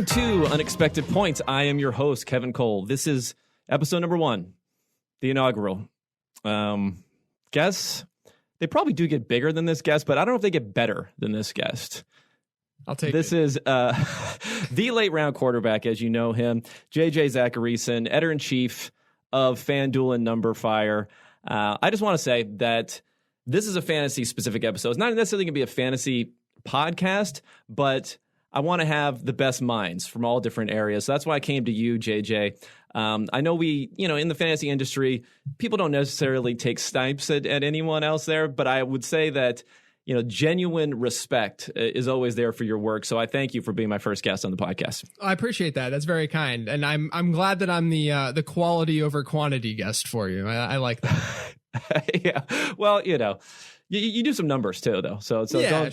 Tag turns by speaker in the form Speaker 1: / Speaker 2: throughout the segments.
Speaker 1: Welcome to Unexpected Points. I am your host, Kevin Cole. This is episode number 1, the inaugural. Guess they probably do get bigger than this guest, but I don't know if they get better than this guest.
Speaker 2: I'll take
Speaker 1: this. This is the late round quarterback, as you know him, JJ Zachariason, editor-in-chief of FanDuel and numberFire. I just want to say that this is a fantasy-specific episode. It's not necessarily going to be a fantasy podcast, but I want to have the best minds from all different areas. So that's why I came to you, JJ. I know in the fantasy industry, people don't necessarily take snipes at anyone else there, but I would say that, genuine respect is always there for your work. So I thank you for being my first guest on the podcast.
Speaker 2: I appreciate that. That's very kind. And I'm glad that I'm the quality over quantity guest for you. I like that.
Speaker 1: Yeah. Well, you do some numbers too, though. So
Speaker 2: yeah,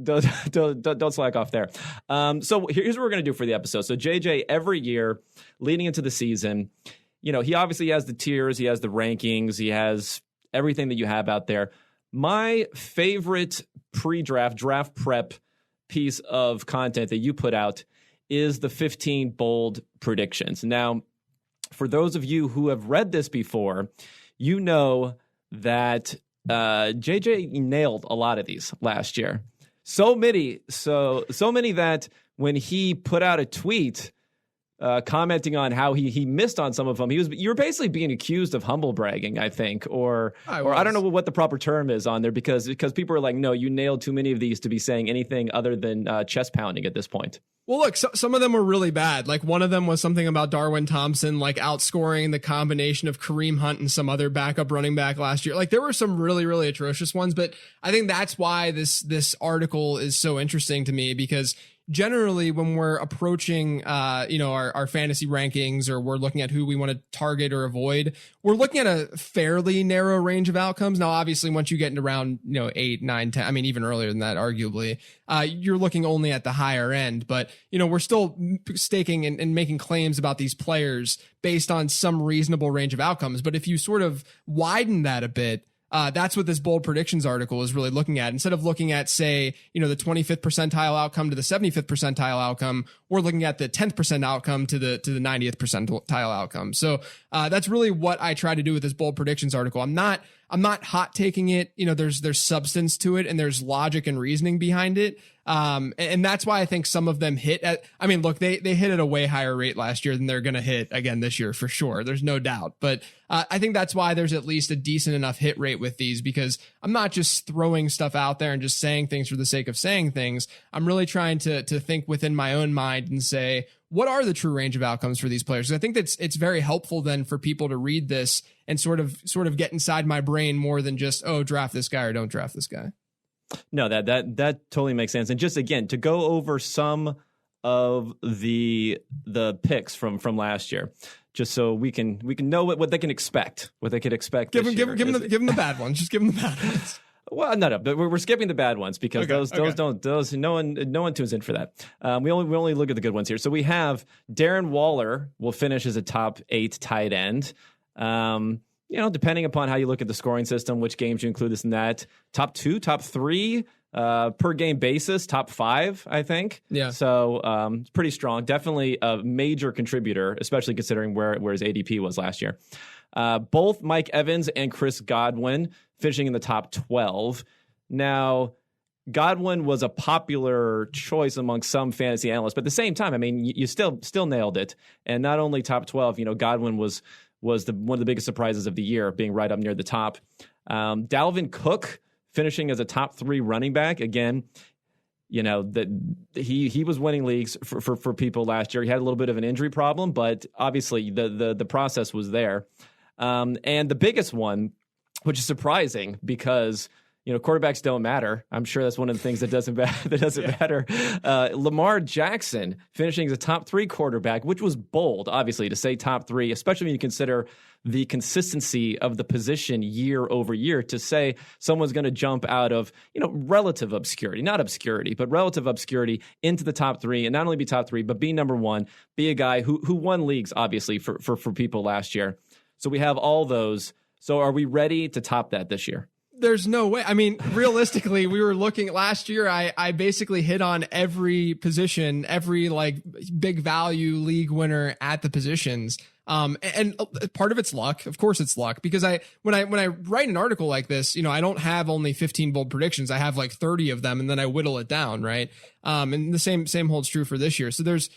Speaker 1: don't slack off there. So here's what we're going to do for the episode. So JJ, every year leading into the season, he obviously has the tiers, he has the rankings, he has everything that you have out there. My favorite pre-draft, draft prep piece of content that you put out is the 15 bold predictions. Now, for those of you who have read this before, you know that JJ nailed a lot of these last year. So many that when he put out a tweet commenting on how he missed on some of them, you were basically being accused of humble bragging, I think, or I don't know what the proper term is on there because people are like, no, you nailed too many of these to be saying anything other than chest pounding at this point.
Speaker 2: Well, look, some of them were really bad. Like one of them was something about Darwin Thompson, like outscoring the combination of Kareem Hunt and some other backup running back last year. Like there were some really, really atrocious ones, but I think that's why this article is so interesting to me because generally when we're approaching, our fantasy rankings or we're looking at who we want to target or avoid, we're looking at a fairly narrow range of outcomes. Now, obviously, once you get into round, 8, 9, 10, I mean, even earlier than that, arguably, you're looking only at the higher end, but, we're still staking and making claims about these players based on some reasonable range of outcomes. But if you sort of widen that a bit, that's what this bold predictions article is really looking at. Instead of looking at, say, the 25th percentile outcome to the 75th percentile outcome, we're looking at the 10th percent outcome to the 90th percentile outcome. So that's really what I try to do with this bold predictions article. I'm not hot taking it. There's substance to it and there's logic and reasoning behind it. And that's why I think some of them hit they hit at a way higher rate last year than they're going to hit again this year for sure. There's no doubt. But I think that's why there's at least a decent enough hit rate with these because I'm not just throwing stuff out there and just saying things for the sake of saying things. I'm really trying to think within my own mind and say, what are the true range of outcomes for these players? I think it's very helpful then for people to read this and sort of get inside my brain more than just, draft this guy or don't draft this guy.
Speaker 1: No, that totally makes sense. And just again, to go over some of the picks from last year, just so we can know what they can expect, what they could expect. Give them
Speaker 2: the bad ones. Just give them the bad ones.
Speaker 1: Well, no, but we're skipping the bad ones because those no one tunes in for that. We only look at the good ones here. So we have Darren Waller will finish as a top 8 tight end. Depending upon how you look at the scoring system, which games you include this and that, top 2, top 3 per game basis, top 5, I think.
Speaker 2: Yeah.
Speaker 1: So it's pretty strong. Definitely a major contributor, especially considering where his ADP was last year. Both Mike Evans and Chris Godwin finishing in the top 12. Now, Godwin was a popular choice among some fantasy analysts, but at the same time, I mean, you still nailed it. And not only top 12, Godwin was one of the biggest surprises of the year, being right up near the top. Dalvin Cook finishing as a top 3 running back. Again, that he was winning leagues for people last year. He had a little bit of an injury problem, but obviously the process was there. And the biggest one, which is surprising because quarterbacks don't matter. I'm sure that's one of the things that doesn't matter. Lamar Jackson finishing as a top 3 quarterback, which was bold, obviously, to say top 3, especially when you consider the consistency of the position year over year. To say someone's going to jump out of relative obscurity, not obscurity, but relative obscurity into the top 3, and not only be top 3, but be number 1, be a guy who won leagues, obviously, for people last year. So we have all those. So are we ready to top that this year?
Speaker 2: There's no way. I mean, realistically, we were looking last year. I basically hit on every position, every like big value league winner at the positions. And part of it's luck. Of course it's luck, because when I write an article like this, I don't have only 15 bold predictions. I have like 30 of them, and then I whittle it down. Right. And the same holds true for this year. So there's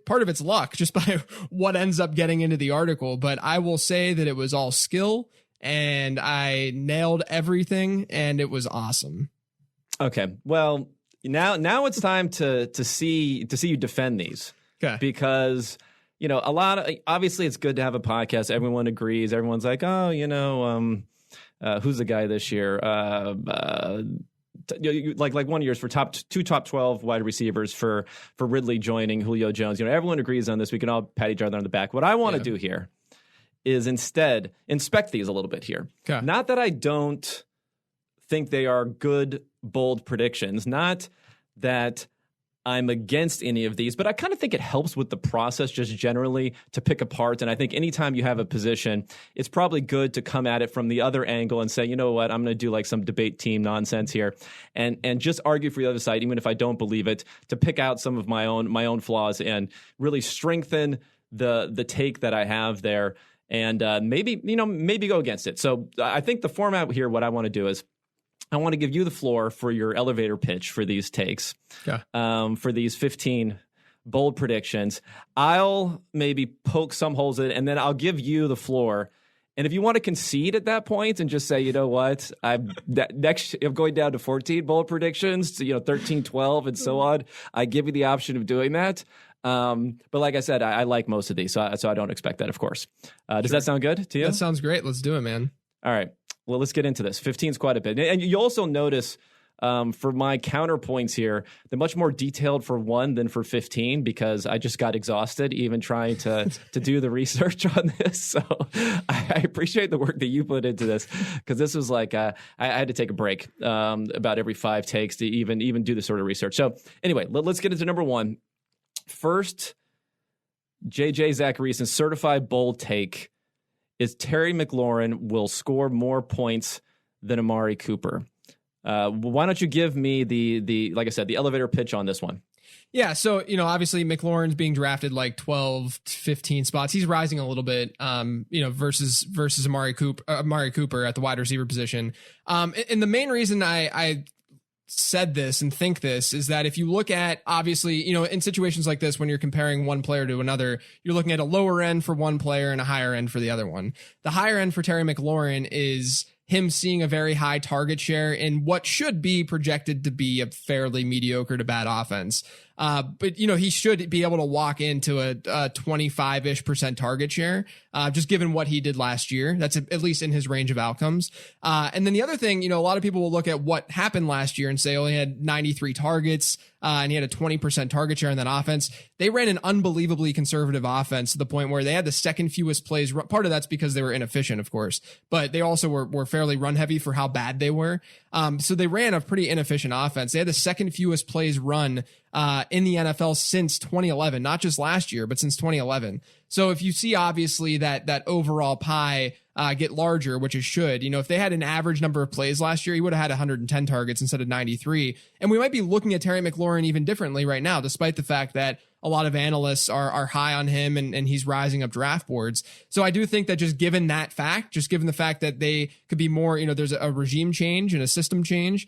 Speaker 2: part of it's luck just by what ends up getting into the article. But I will say that it was all skill, and I nailed everything, and it was awesome.
Speaker 1: Okay. Well, now it's time to see you defend these. Okay. Because obviously it's good to have a podcast. Everyone agrees. Everyone's like, oh, who's the guy this year? Like one of yours for top 12 wide receivers for Ridley joining Julio Jones. Everyone agrees on this. We can all pat each other on the back. What I want to do here is instead inspect these a little bit here. Okay. Not that I don't think they are good, bold predictions. Not that I'm against any of these, but I kind of think it helps with the process just generally to pick apart. And I think anytime you have a position, it's probably good to come at it from the other angle and say, you know what, I'm going to do like some debate team nonsense here and just argue for the other side, even if I don't believe it, to pick out some of my own flaws and really strengthen the take that I have there. And maybe go against it. So I think the format here, what I want to do is I want to give you the floor for your elevator pitch for these takes, for these 15 bold predictions. I'll maybe poke some holes in it, and then I'll give you the floor. And if you want to concede at that point and just say, you know what, I'm going down to 14 bold predictions to 13, 12, and so on, I give you the option of doing that. But like I said, I like most of these, so I don't expect that, of course. Does that sound good to you?
Speaker 2: That sounds great. Let's do it, man.
Speaker 1: All right. Well, let's get into this. 15 is quite a bit. And you also notice for my counterpoints here, they're much more detailed for 1 than for 15 because I just got exhausted even trying to do the research on this. So I appreciate the work that you put into this because this was like I had to take a break about every 5 takes to even do this sort of research. So anyway, let's get into number 1. First, JJ Zachariason certified bold take is Terry McLaurin will score more points than Amari Cooper. Why don't you give me the like I said, the elevator pitch on this one?
Speaker 2: Yeah, so obviously McLaurin's being drafted like 12 to 15 spots. He's rising a little bit, versus Amari Cooper at the wide receiver position. And the main reason I said this and think this is that if you look at, obviously, in situations like this, when you're comparing one player to another, you're looking at a lower end for one player and a higher end for the other one. The higher end for Terry McLaurin is him seeing a very high target share in what should be projected to be a fairly mediocre to bad offense. But he should be able to walk into a 25-ish% target share, just given what he did last year. That's at least in his range of outcomes. And then the other thing, a lot of people will look at what happened last year and say, oh, he had 93 targets, and he had a 20% target share in that offense. They ran an unbelievably conservative offense to the point where they had the second fewest plays. Part of that's because they were inefficient, of course, but they also were fairly run heavy for how bad they were. So they ran a pretty inefficient offense. They had the second fewest plays run in the NFL since 2011, not just last year, but since 2011. So if you see obviously that overall pie get larger, which it should, if they had an average number of plays last year, he would have had 110 targets instead of 93. And we might be looking at Terry McLaurin even differently right now, despite the fact that a lot of analysts are high on him and he's rising up draft boards. So I do think that just given the fact that they could be more, there's a regime change and a system change,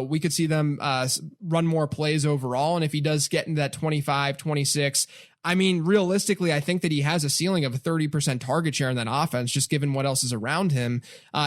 Speaker 2: we could see them run more plays overall. And if he does get into that 25, 26, I mean, realistically, I think that he has a ceiling of a 30% target share in that offense, just given what else is around him.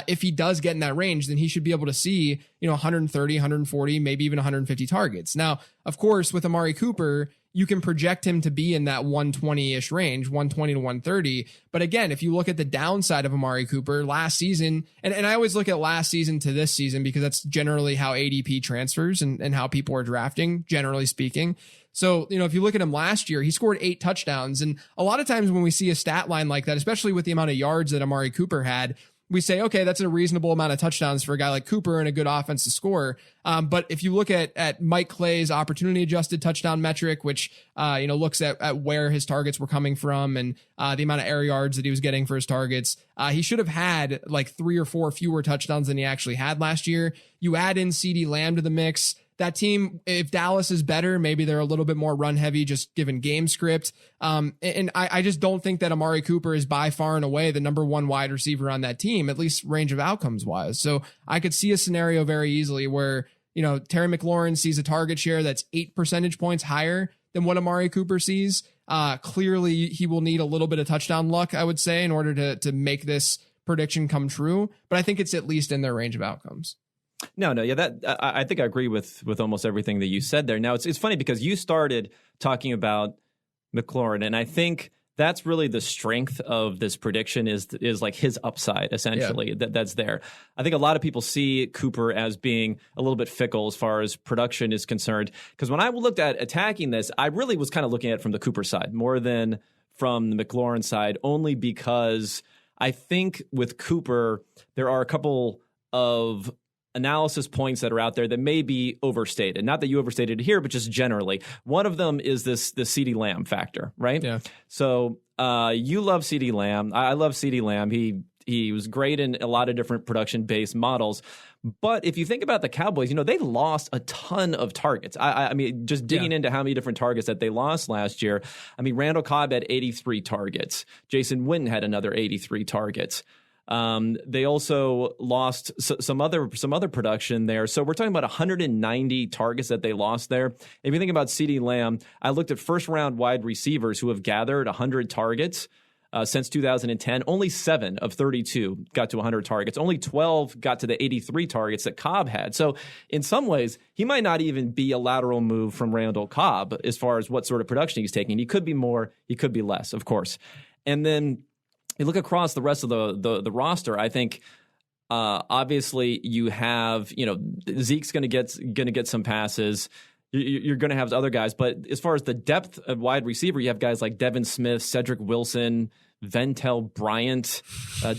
Speaker 2: If he does get in that range, then he should be able to see, 130, 140, maybe even 150 targets. Now, of course, with Amari Cooper, you can project him to be in that 120-ish range, 120 to 130. But again, if you look at the downside of Amari Cooper last season, and I always look at last season to this season because that's generally how ADP transfers and how people are drafting, generally speaking. So, if you look at him last year, he scored 8 touchdowns. And a lot of times when we see a stat line like that, especially with the amount of yards that Amari Cooper had, we say, okay, that's a reasonable amount of touchdowns for a guy like Cooper and a good offense to score. But if you look at Mike Clay's opportunity adjusted touchdown metric, which, looks at where his targets were coming from and the amount of air yards that he was getting for his targets, he should have had like 3 or 4 fewer touchdowns than he actually had last year. You add in CeeDee Lamb to the mix. That team, if Dallas is better, maybe they're a little bit more run heavy, just given game script. And I just don't think that Amari Cooper is by far and away the number 1 wide receiver on that team, at least range of outcomes wise. So I could see a scenario very easily where, Terry McLaurin sees a target share that's 8 percentage points higher than what Amari Cooper sees. Clearly he will need a little bit of touchdown luck, I would say, in order to make this prediction come true. But I think it's at least in their range of outcomes.
Speaker 1: No, yeah, I think I agree with almost everything that you said there. Now, it's funny because you started talking about McLaurin, and I think that's really the strength of this prediction is like his upside, essentially, that's there. I think a lot of people see Cooper as being a little bit fickle as far as production is concerned, because when I looked at attacking this, I really was kind of looking at it from the Cooper side more than from the McLaurin side, only because I think with Cooper, there are a couple of analysis points that are out there that may be overstated. Not that you overstated it here, but just generally. One of them is the CeeDee Lamb factor, right? Yeah. So you love CeeDee Lamb. I love CeeDee Lamb. He was great in a lot of different production-based models. But if you think about the Cowboys, they lost a ton of targets. I mean, just digging into how many different targets that they lost last year. I mean, Randall Cobb had 83 targets. Jason Witten had another 83 targets. They also lost some other production there. So we're talking about 190 targets that they lost there. If you think about CeeDee Lamb, I looked at first round wide receivers who have gathered 100 targets since 2010. Only 7 of 32 got to 100 targets. Only 12 got to the 83 targets that Cobb had. So in some ways, he might not even be a lateral move from Randall Cobb as far as what sort of production he's taking. He could be more, he could be less, of course. And then you look across the rest of the roster, I think obviously you have, Zeke's going to get some passes. You're going to have other guys. But as far as the depth of wide receiver, you have guys like Devin Smith, Cedric Wilson, Ventel Bryant,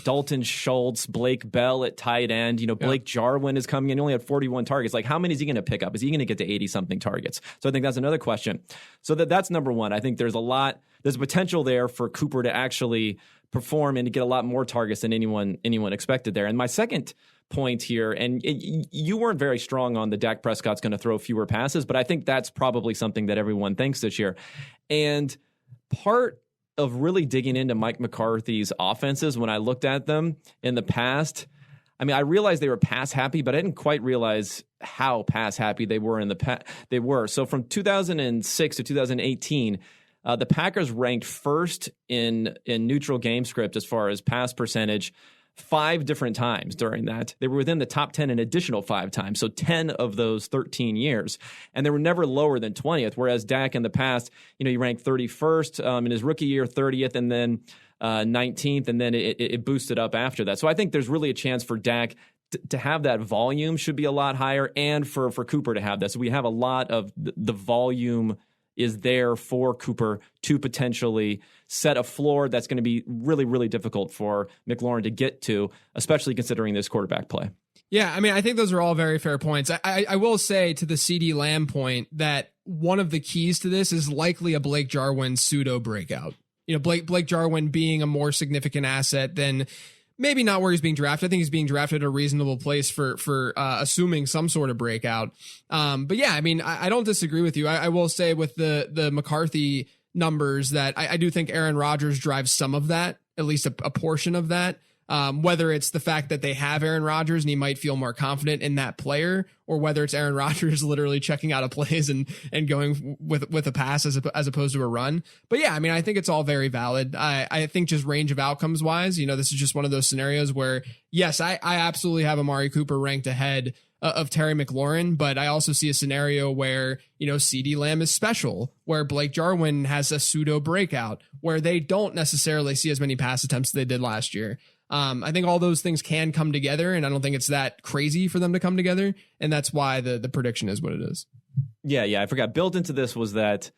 Speaker 1: Dalton Schultz, Blake Bell at tight end. Blake Jarwin is coming in. He only had 41 targets. Like, how many is he going to pick up? Is he going to get to 80-something targets? So I think that's another question. So that's number one. I think there's a potential there for Cooper to actually perform and to get a lot more targets than anyone expected there. And my second point here, and you weren't very strong on the Dak Prescott's going to throw fewer passes, but I think that's probably something that everyone thinks this year. And part of really digging into Mike McCarthy's offenses, when I looked at them in the past, I mean, I realized they were pass happy, but I didn't quite realize how pass happy they were in the past. They were. So from 2006 to 2018, the Packers ranked first in neutral game script as far as pass percentage 5 different times during that. They were within the top 10 an additional 5 times, so 10 of those 13 years. And they were never lower than 20th, whereas Dak in the past, he ranked 31st in his rookie year, 30th, and then 19th, and then it boosted up after that. So I think there's really a chance for Dak to have that volume should be a lot higher, and for Cooper to have that. So we have a lot of the volume is there for Cooper to potentially set a floor that's going to be really, really difficult for McLaurin to get to, especially considering this quarterback play.
Speaker 2: Yeah, I mean, I think those are all very fair points. I will say to the CeeDee Lamb point that one of the keys to this is likely a Blake Jarwin pseudo breakout. Blake Jarwin being a more significant asset than maybe not where he's being drafted. I think he's being drafted at a reasonable place for assuming some sort of breakout. But yeah, I mean, I don't disagree with you. I will say with the McCarthy numbers that I do think Aaron Rodgers drives some of that, at least a portion of that. Whether it's the fact that they have Aaron Rodgers and he might feel more confident in that player, or whether it's Aaron Rodgers literally checking out of plays and going with a pass as opposed to a run. But yeah, I mean, I think it's all very valid. I think just range of outcomes wise, this is just one of those scenarios where, yes, I absolutely have Amari Cooper ranked ahead of Terry McLaurin, but I also see a scenario where, CeeDee Lamb is special, where Blake Jarwin has a pseudo breakout, where they don't necessarily see as many pass attempts as they did last year. I think all those things can come together, and I don't think it's that crazy for them to come together, and that's why the prediction is what it is.
Speaker 1: Yeah, I forgot. Built into this was that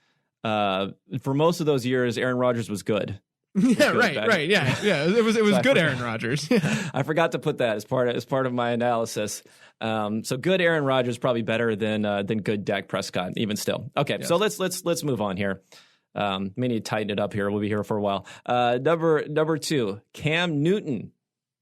Speaker 1: for most of those years, Aaron Rodgers was good.
Speaker 2: Yeah, right. Yeah. It was good Aaron Rodgers.
Speaker 1: I forgot to put that as part of my analysis. So good Aaron Rodgers probably better than good Dak Prescott, even still. Okay, yes. So let's move on here. We need to tighten it up here. We'll be here for a while. Number 2, Cam Newton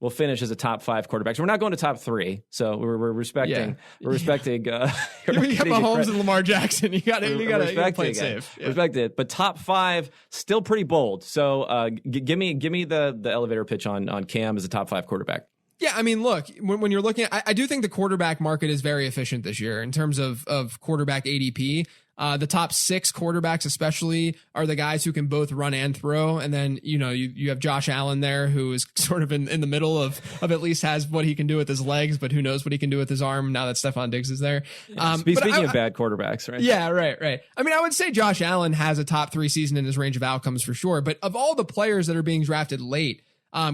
Speaker 1: will finish as a top 5 quarterback. So we're not going to top 3. So we're respecting. Yeah. We're respecting.
Speaker 2: You got Mahomes and Lamar Jackson. You got to play it safe.
Speaker 1: Yeah. Respect it. But top 5, still pretty bold. So give me the elevator pitch on Cam as a top 5 quarterback.
Speaker 2: Yeah, I mean, look, when you're looking at, I do think the quarterback market is very efficient this year in terms of quarterback ADP. The top 6 quarterbacks especially are the guys who can both run and throw. And then, you have Josh Allen there, who is sort of in the middle of at least has what he can do with his legs, but who knows what he can do with his arm now that Stephon Diggs is there.
Speaker 1: Yeah, speaking of bad quarterbacks, right?
Speaker 2: Yeah, right. I mean, I would say Josh Allen has a top 3 season in his range of outcomes for sure. But of all the players that are being drafted late,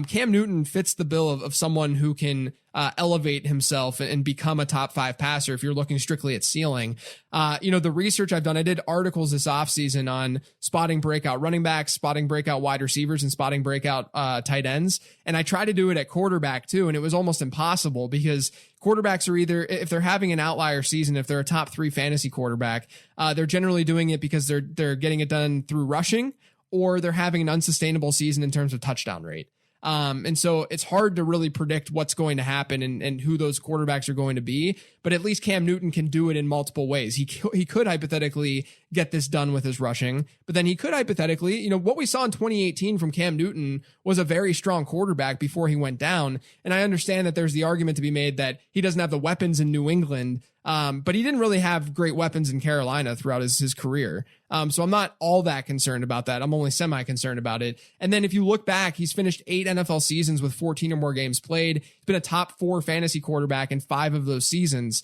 Speaker 2: Cam Newton fits the bill of someone who can elevate himself and become a top 5 passer if you're looking strictly at ceiling. The research I've done, I did articles this offseason on spotting breakout running backs, spotting breakout wide receivers, and spotting breakout tight ends. And I try to do it at quarterback too, and it was almost impossible because quarterbacks are either, if they're having an outlier season, if they're a top 3 fantasy quarterback, they're generally doing it because they're getting it done through rushing, or they're having an unsustainable season in terms of touchdown rate. And so it's hard to really predict what's going to happen and who those quarterbacks are going to be, but at least Cam Newton can do it in multiple ways. He could hypothetically get this done with his rushing, but then he could hypothetically, what we saw in 2018 from Cam Newton was a very strong quarterback before he went down. And I understand that there's the argument to be made that he doesn't have the weapons in New England, but he didn't really have great weapons in Carolina throughout his career. So I'm not all that concerned about that. I'm only semi-concerned about it. And then if you look back, he's finished 8 NFL seasons with 14 or more games played. He's been a top 4 fantasy quarterback in 5 of those seasons.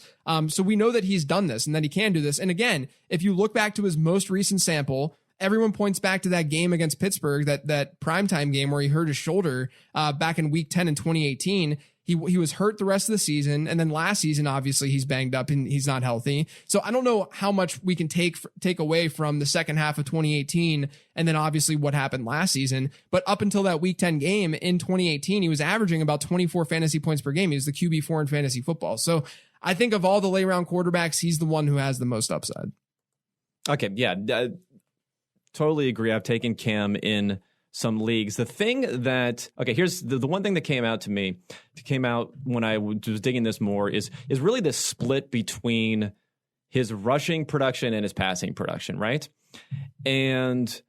Speaker 2: So we know that he's done this and that he can do this. And again, if you look back to his most recent sample, everyone points back to that game against Pittsburgh, that primetime game where he hurt his shoulder back in week 10 in 2018. He was hurt the rest of the season, and then last season, obviously, he's banged up and he's not healthy. So I don't know how much we can take away from the second half of 2018, and then obviously what happened last season. But up until that Week 10 game in 2018, he was averaging about 24 fantasy points per game. He was the QB4 in fantasy football. So I think of all the late-round quarterbacks, he's the one who has the most upside.
Speaker 1: Okay, yeah, totally agree. I've taken Cam in some leagues. The thing that, here's the one thing that came out when I was digging this more is really the split between his rushing production and his passing production, right? And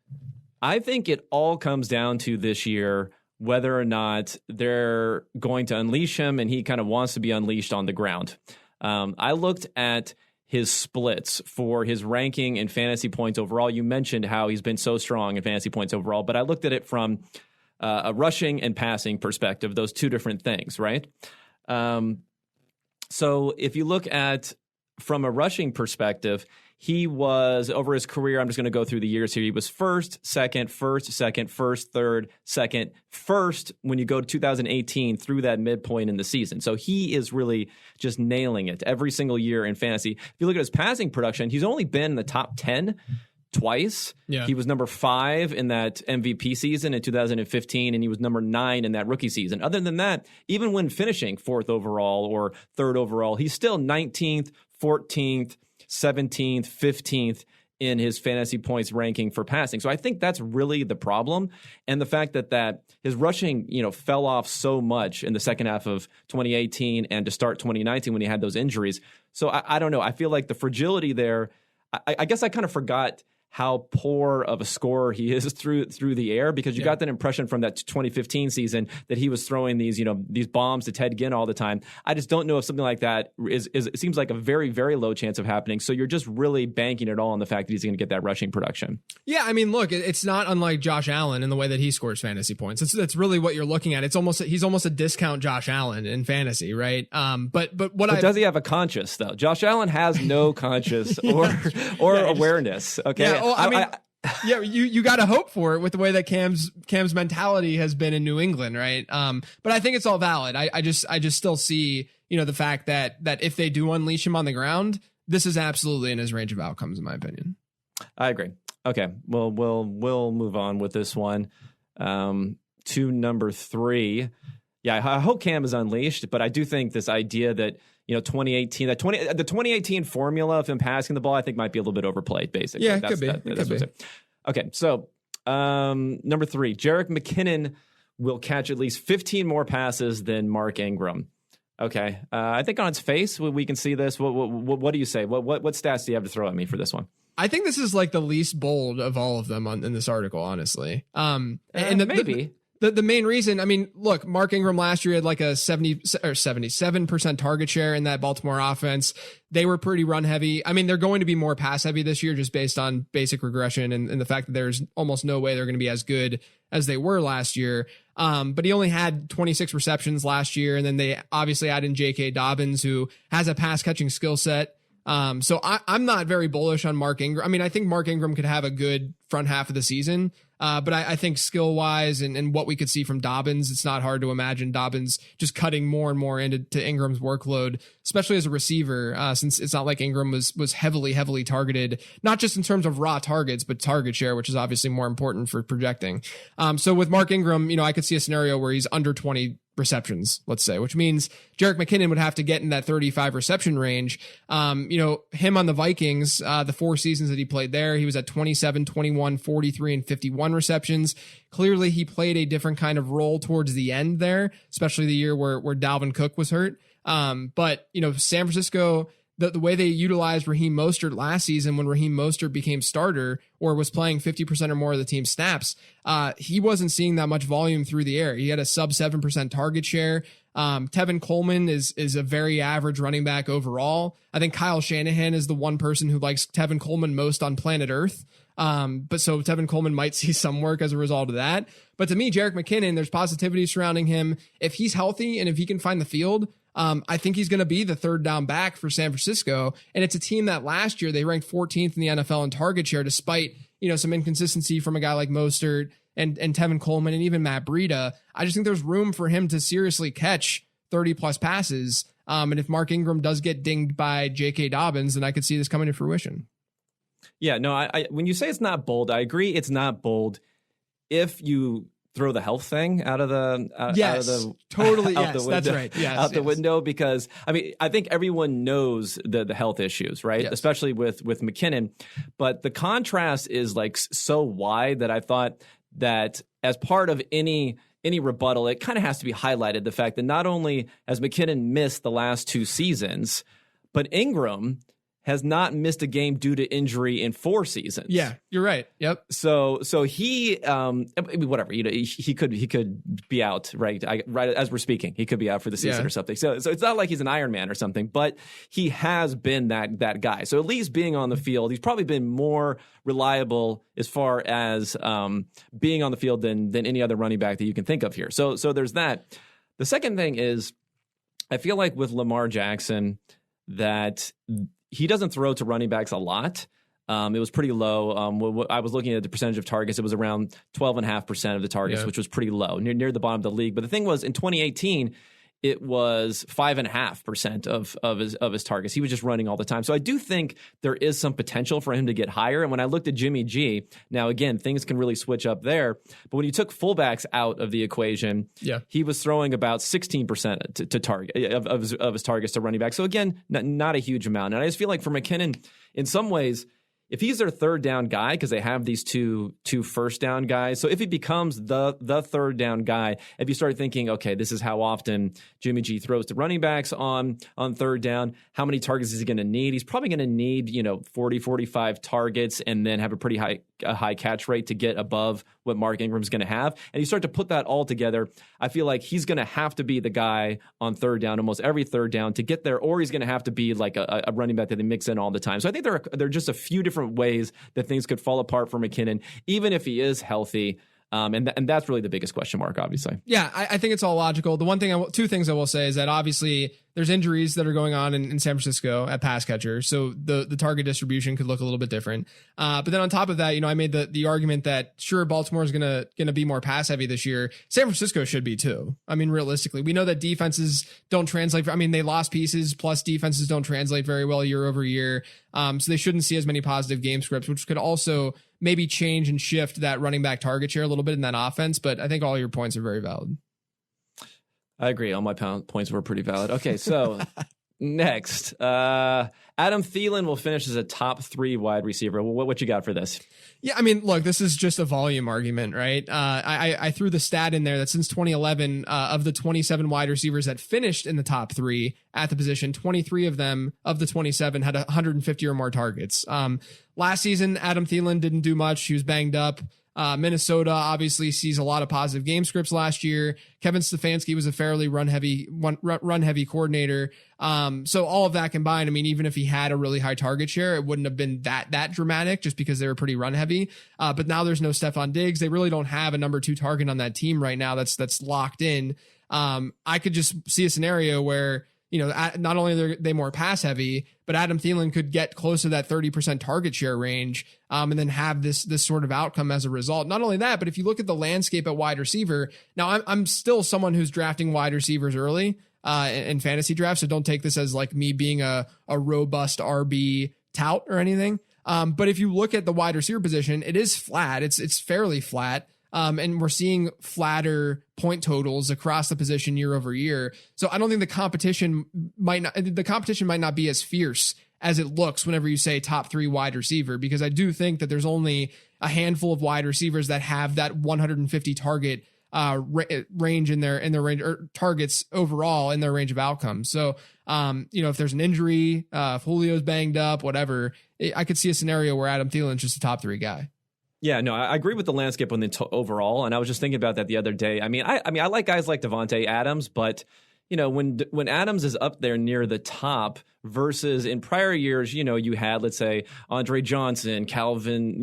Speaker 1: I think it all comes down to this year whether or not they're going to unleash him and he kind of wants to be unleashed on the ground. I looked at his splits for his ranking in fantasy points overall. You mentioned how he's been so strong in fantasy points overall, but I looked at it from a rushing and passing perspective, those two different things, right? So if you look at from a rushing perspective, he was, over his career, I'm just going to go through the years here. He was first, second, third, second, first when you go to 2018 through that midpoint in the season. So he is really just nailing it every single year in fantasy. If you look at his passing production, he's only been in the top 10 twice. Yeah. He was number 5 in that MVP season in 2015, and he was number 9 in that rookie season. Other than that, even when finishing 4th overall or 3rd overall, he's still 19th, 14th, 17th, 15th in his fantasy points ranking for passing. So I think that's really the problem. And the fact that his rushing, fell off so much in the second half of 2018 and to start 2019 when he had those injuries. So I don't know. I feel like the fragility there, I guess I kind of forgot how poor of a scorer he is through the air, because you got that impression from that 2015 season that he was throwing these bombs to Ted Ginn all the time. I just don't know if something like that is it seems like a very, very low chance of happening. So you're just really banking it all on the fact that he's going to get that rushing production. Yeah, I mean, look, it's not unlike Josh Allen in the way that he scores fantasy points. That's really what you're looking at. He's almost a discount Josh Allen in fantasy, right? But does he have a conscience though? Josh Allen has no conscience or awareness. Okay. Yeah. Well, I mean, you got to hope for it with the way that Cam's mentality has been in New England, right? But I think it's all valid. I just still see, the fact that if they do unleash him on the ground, this is absolutely in his range of outcomes, in my opinion. I agree. Okay, well, we'll move on with this one. To number 3. Yeah, I hope Cam is unleashed, but I do think this idea that, 2018, the 2018 formula of him passing the ball, I think might be a little bit overplayed, basically.
Speaker 2: Yeah, it could be.
Speaker 1: That's what's it. Okay, so number 3, Jerick McKinnon will catch at least 15 more passes than Mark Ingram. Okay, I think on its face we can see this. What do you say? What stats do you have to throw at me for this one?
Speaker 2: I think this is like the least bold of all of them in this article, honestly.
Speaker 1: Maybe.
Speaker 2: The main reason, I mean, look, Mark Ingram last year had like a 77% target share in that Baltimore offense. They were pretty run heavy. I mean, they're going to be more pass heavy this year just based on basic regression and the fact that there's almost no way they're going to be as good as they were last year. But he only had 26 receptions last year. And then they obviously add in J.K. Dobbins, who has a pass catching skill set. So I'm not very bullish on Mark Ingram. I mean, I think Mark Ingram could have a good front half of the season. But I think skill wise and what we could see from Dobbins, it's not hard to imagine Dobbins just cutting more and more into Ingram's workload, especially as a receiver, since it's not like Ingram was heavily targeted, not just in terms of raw targets, but target share, which is obviously more important for projecting. So with Mark Ingram, I could see a scenario where he's under 20 receptions, let's say, which means Jerick McKinnon would have to get in that 35 reception range. Him on the Vikings, the 4 seasons that he played there, he was at 27, 21, 43, and 51 receptions. Clearly, he played a different kind of role towards the end there, especially the year where Dalvin Cook was hurt. But San Francisco, the way they utilized Raheem Mostert last season when Raheem Mostert became starter or was playing 50% or more of the team's snaps, he wasn't seeing that much volume through the air. He had a sub 7% target share. Tevin Coleman is a very average running back overall. I think Kyle Shanahan is the one person who likes Tevin Coleman most on planet Earth. But so Tevin Coleman might see some work as a result of that. But to me, Jerick McKinnon, there's positivity surrounding him. If he's healthy and if he can find the field, I think he's going to be the third down back for San Francisco. And it's a team that last year they ranked 14th in the NFL in target share, despite, some inconsistency from a guy like Mostert and Tevin Coleman and even Matt Breida. I just think there's room for him to seriously catch 30 plus passes. And if Mark Ingram does get dinged by J.K. Dobbins, then I could see this coming to fruition.
Speaker 1: Yeah, no, I when you say it's not bold, I agree it's not bold if you throw the health thing out of the
Speaker 2: totally
Speaker 1: out the window,
Speaker 2: that's right. Yes,
Speaker 1: out the window, because I think everyone knows the health issues, right?
Speaker 2: Yes.
Speaker 1: Especially with McKinnon, but the contrast is like so wide that I thought that as part of any rebuttal, it kind of has to be highlighted, the fact that not only has McKinnon missed the last 2 seasons, but Ingram has not missed a game due to injury in 4 seasons.
Speaker 2: Yeah, you're right. Yep.
Speaker 1: So he, whatever, he could be out, right as we're speaking. He could be out for the season or something. So it's not like he's an Iron Man or something, but he has been that guy. So at least being on the field, he's probably been more reliable as far as being on the field than any other running back that you can think of here. So there's that. The second thing is, I feel like with Lamar Jackson that he doesn't throw to running backs a lot. It was pretty low. I was looking at the percentage of targets. It was around 12.5% of the targets, which was pretty low, near the bottom of the league. But the thing was, in 2018, it was 5.5% of his targets. He was just running all the time. So I do think there is some potential for him to get higher. And when I looked at Jimmy G, now again, things can really switch up there. But when you took fullbacks out of the equation, he was throwing about 16% to target of his targets to running back. So again, not a huge amount. And I just feel like for McKinnon, in some ways, if he's their third down guy, because they have these two first down guys, so if he becomes the third down guy, if you start thinking, okay, this is how often Jimmy G throws to running backs on third down, how many targets is he going to need? He's probably going to need 40, 45 targets and then have a pretty high catch rate to get above what Mark Ingram's going to have. And you start to put that all together, I feel like he's going to have to be the guy on third down, almost every third down to get there, or he's going to have to be like a running back that they mix in all the time. So I think there are just a few different ways that things could fall apart for McKinnon, even if he is healthy. And that's really the biggest question mark, obviously.
Speaker 2: Yeah, I think it's all logical. The two things I will say is that obviously there's injuries that are going on in San Francisco at pass catcher, so the target distribution could look a little bit different. But then on top of that, I made the argument that sure, Baltimore is gonna be more pass heavy this year. San Francisco should be too. I mean, realistically, we know that defenses don't translate. They lost pieces, plus defenses don't translate very well year over year. So they shouldn't see as many positive game scripts, which could also maybe change and shift that running back target share a little bit in that offense. But I think all your points are very valid.
Speaker 1: I agree. All my points were pretty valid. Okay, so next, Adam Thielen will finish as a top 3 wide receiver. What you got for this?
Speaker 2: Yeah, look, this is just a volume argument, right? I threw the stat in there that since 2011, of the 27 wide receivers that finished in the top 3 at the position, 23 of them of the 27 had 150 or more targets. Last season, Adam Thielen didn't do much. He was banged up. Minnesota obviously sees a lot of positive game scripts last year. Kevin Stefanski was a fairly run heavy coordinator. So all of that combined, even if he had a really high target share, it wouldn't have been that dramatic just because they were pretty run heavy. But now there's no Stephon Diggs. They really don't have a number 2 target on that team right now. That's locked in. I could just see a scenario where, not only are they more pass heavy, but Adam Thielen could get close to that 30% target share range, and then have this sort of outcome as a result. Not only that, but if you look at the landscape at wide receiver, now I'm still someone who's drafting wide receivers early in fantasy drafts, so don't take this as like me being a robust RB tout or anything. But if you look at the wide receiver position, it is flat. It's fairly flat. And we're seeing flatter point totals across the position year over year. So I don't think the competition might not be as fierce as it looks whenever you say top 3 wide receiver, because I do think that there's only a handful of wide receivers that have that 150 target range in their range, or targets overall in their range of outcomes. So, if there's an injury, if Julio's banged up, whatever, I could see a scenario where Adam Thielen's just a top 3 guy.
Speaker 1: Yeah, no, I agree with the landscape on the overall, and I was just thinking about that the other day. I like guys like Devontae Adams, but when Adams is up there near the top versus in prior years, you had, let's say, Andre Johnson, Calvin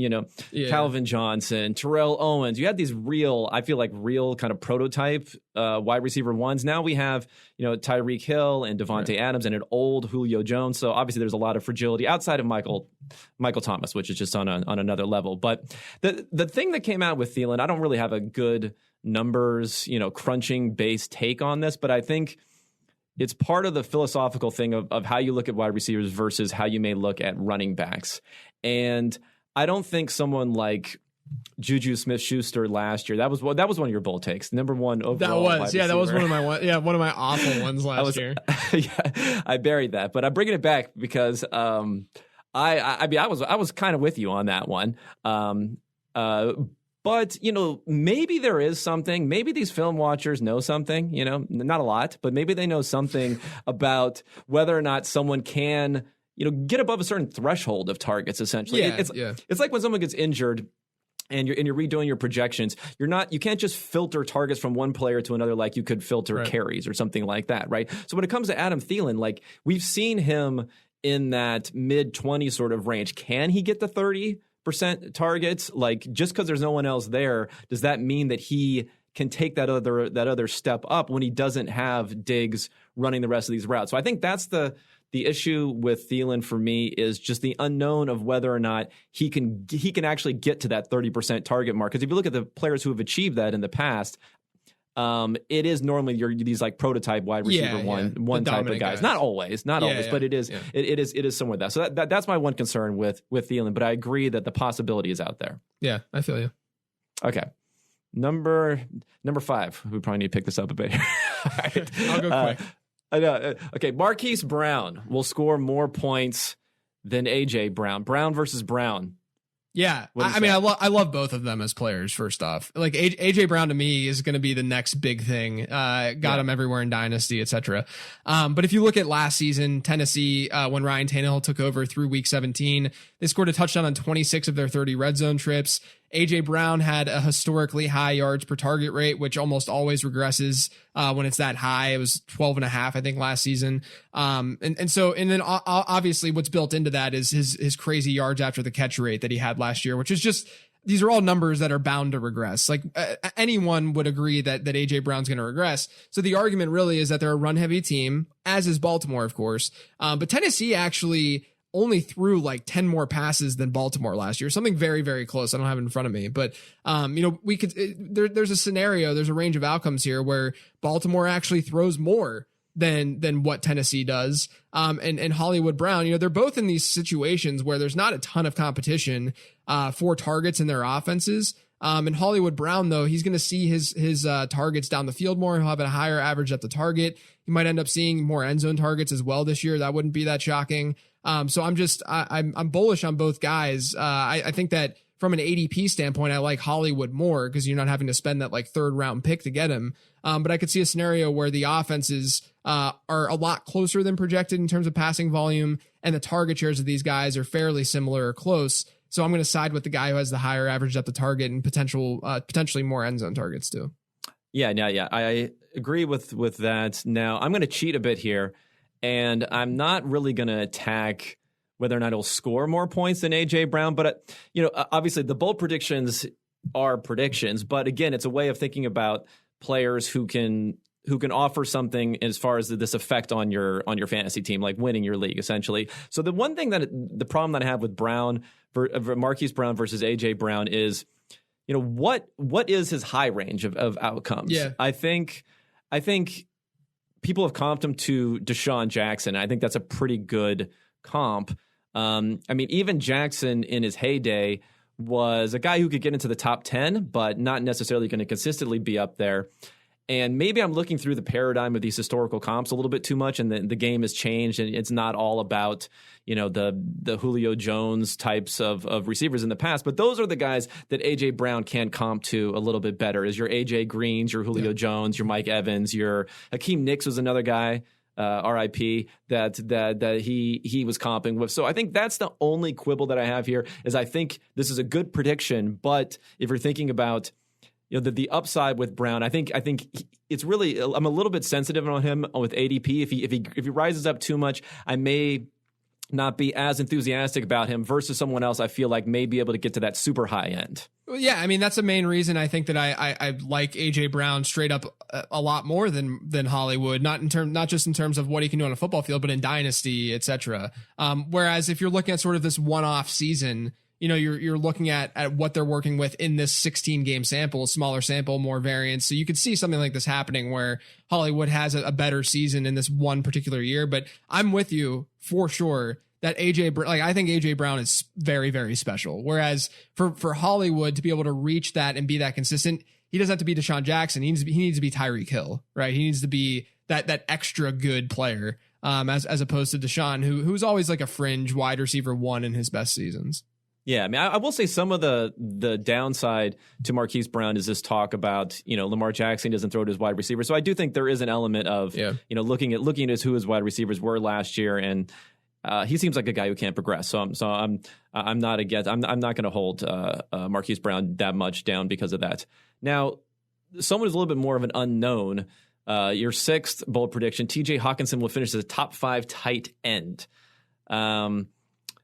Speaker 1: Johnson, Terrell Owens. You had these real kind of prototype wide receiver ones. Now we have, Tyreek Hill and Devontae Adams and an old Julio Jones. So obviously there's a lot of fragility outside of Michael Thomas, which is just on another level. But the thing that came out with Thielen, I don't really have a good numbers, crunching based take on this, but I think it's part of the philosophical thing of how you look at wide receivers versus how you may look at running backs. And I don't think someone like Juju Smith-Schuster last year, that was one of your bold takes, number 1 overall. That
Speaker 2: was one of my awful ones last year.
Speaker 1: Yeah, I buried that, but I'm bringing it back because I was kind of with you on that one. But, maybe there is something. Maybe these film watchers know something, not a lot, but maybe they know something about whether or not someone can, get above a certain threshold of targets, essentially. It's like when someone gets injured and you're redoing your projections, you can't just filter targets from one player to another like you could filter carries or something like that, right? So when it comes to Adam Thielen, like we've seen him in that mid-20 sort of range. Can he get the 30% targets? Like, just because there's no one else there, does that mean that he can take that other step up when he doesn't have Diggs running the rest of these routes? So I think that's the issue with Thielen for me, is just the unknown of whether or not he can actually get to that 30% target mark. Because if you look at the players who have achieved that in the past, it is normally these like prototype wide receiver one type of guys. Not always, but it is somewhere that. So that's my one concern with Thielen. But I agree that the possibility is out there.
Speaker 2: Yeah, I feel you.
Speaker 1: Okay, number 5. We probably need to pick this up a bit. All right.
Speaker 2: I'll go quick.
Speaker 1: I know. Okay, Marquise Brown will score more points than AJ Brown. Brown versus Brown.
Speaker 2: Yeah, I love both of them as players. First off, like AJ Brown to me is going to be the next big thing. Got him everywhere in Dynasty, etc. But if you look at last season, Tennessee, when Ryan Tannehill took over through Week 17, they scored a touchdown on 26 of their 30 red zone trips. AJ Brown had a historically high yards per target rate, which almost always regresses when it's that high. It was 12.5, I think, last season. And then obviously what's built into that is his crazy yards after the catch rate that he had last year, which is just these are all numbers that are bound to regress. Like anyone would agree that AJ Brown's going to regress. So the argument really is that they're a run heavy team, as is Baltimore, of course. But Tennessee actually only threw like 10 more passes than Baltimore last year, something very, very close. I don't have it in front of me, but we could, there's a scenario, there's a range of outcomes here where Baltimore actually throws more than what Tennessee does. And Hollywood Brown, they're both in these situations where there's not a ton of competition for targets in their offenses. And Hollywood Brown, though, he's going to see his targets down the field more. He'll have a higher average at the target. He might end up seeing more end zone targets as well this year. That wouldn't be that shocking. So I'm bullish on both guys. I think that from an ADP standpoint, I like Hollywood more because you're not having to spend that like 3rd round pick to get him. But I could see a scenario where the offenses are a lot closer than projected in terms of passing volume, and the target shares of these guys are fairly similar or close. So I'm going to side with the guy who has the higher average at the target and potentially more end zone targets too. Yeah,
Speaker 1: I agree with that. Now I'm going to cheat a bit here, and I'm not really going to attack whether or not he'll score more points than AJ Brown. But obviously the bold predictions are predictions. But again, it's a way of thinking about players who can offer something as far as this effect on your fantasy team, like winning your league, essentially. So the one thing the problem that I have with Marquise Brown versus AJ Brown is, what is his high range of outcomes?
Speaker 2: Yeah.
Speaker 1: I think people have comped him to Deshaun Jackson. I think that's a pretty good comp. Even Jackson in his heyday was a guy who could get into the top 10, but not necessarily going to consistently be up there. And maybe I'm looking through the paradigm of these historical comps a little bit too much, and the game has changed, and it's not all about the Julio Jones types of receivers in the past. But those are the guys that AJ Brown can comp to a little bit better. Is your AJ Greens, your Julio Jones, your Mike Evans, your Hakeem Nicks was another guy. RIP that he was comping with. So I think that's the only quibble that I have here is I think this is a good prediction, but if you're thinking about the upside with Brown, I think it's really, I'm a little bit sensitive on him with ADP. If he rises up too much, I may not be as enthusiastic about him versus someone else I feel like may be able to get to that super high end.
Speaker 2: Well, yeah, that's the main reason I think that I like AJ Brown straight up a lot more than Hollywood, not just in terms of what he can do on a football field, but in dynasty, etc. Whereas if you're looking at sort of this one-off season, you're looking at what they're working with in this 16 game sample, smaller sample, more variance. So you could see something like this happening where Hollywood has a better season in this one particular year. But I'm with you for sure that I think AJ Brown is very, very special. Whereas for Hollywood to be able to reach that and be that consistent, he doesn't have to be Deshaun Jackson. He needs to be Tyreek Hill, right? He needs to be that extra good player, as opposed to Deshaun, who's always like a fringe wide receiver 1 in his best seasons.
Speaker 1: Yeah, I will say some of the downside to Marquise Brown is this talk about, Lamar Jackson doesn't throw to his wide receiver. So I do think there is an element of, looking at who his wide receivers were last year, and he seems like a guy who can't progress. So I'm not going to hold Marquise Brown that much down because of that. Now, someone who's a little bit more of an unknown, your 6th bold prediction, TJ Hawkinson will finish as a top 5 tight end.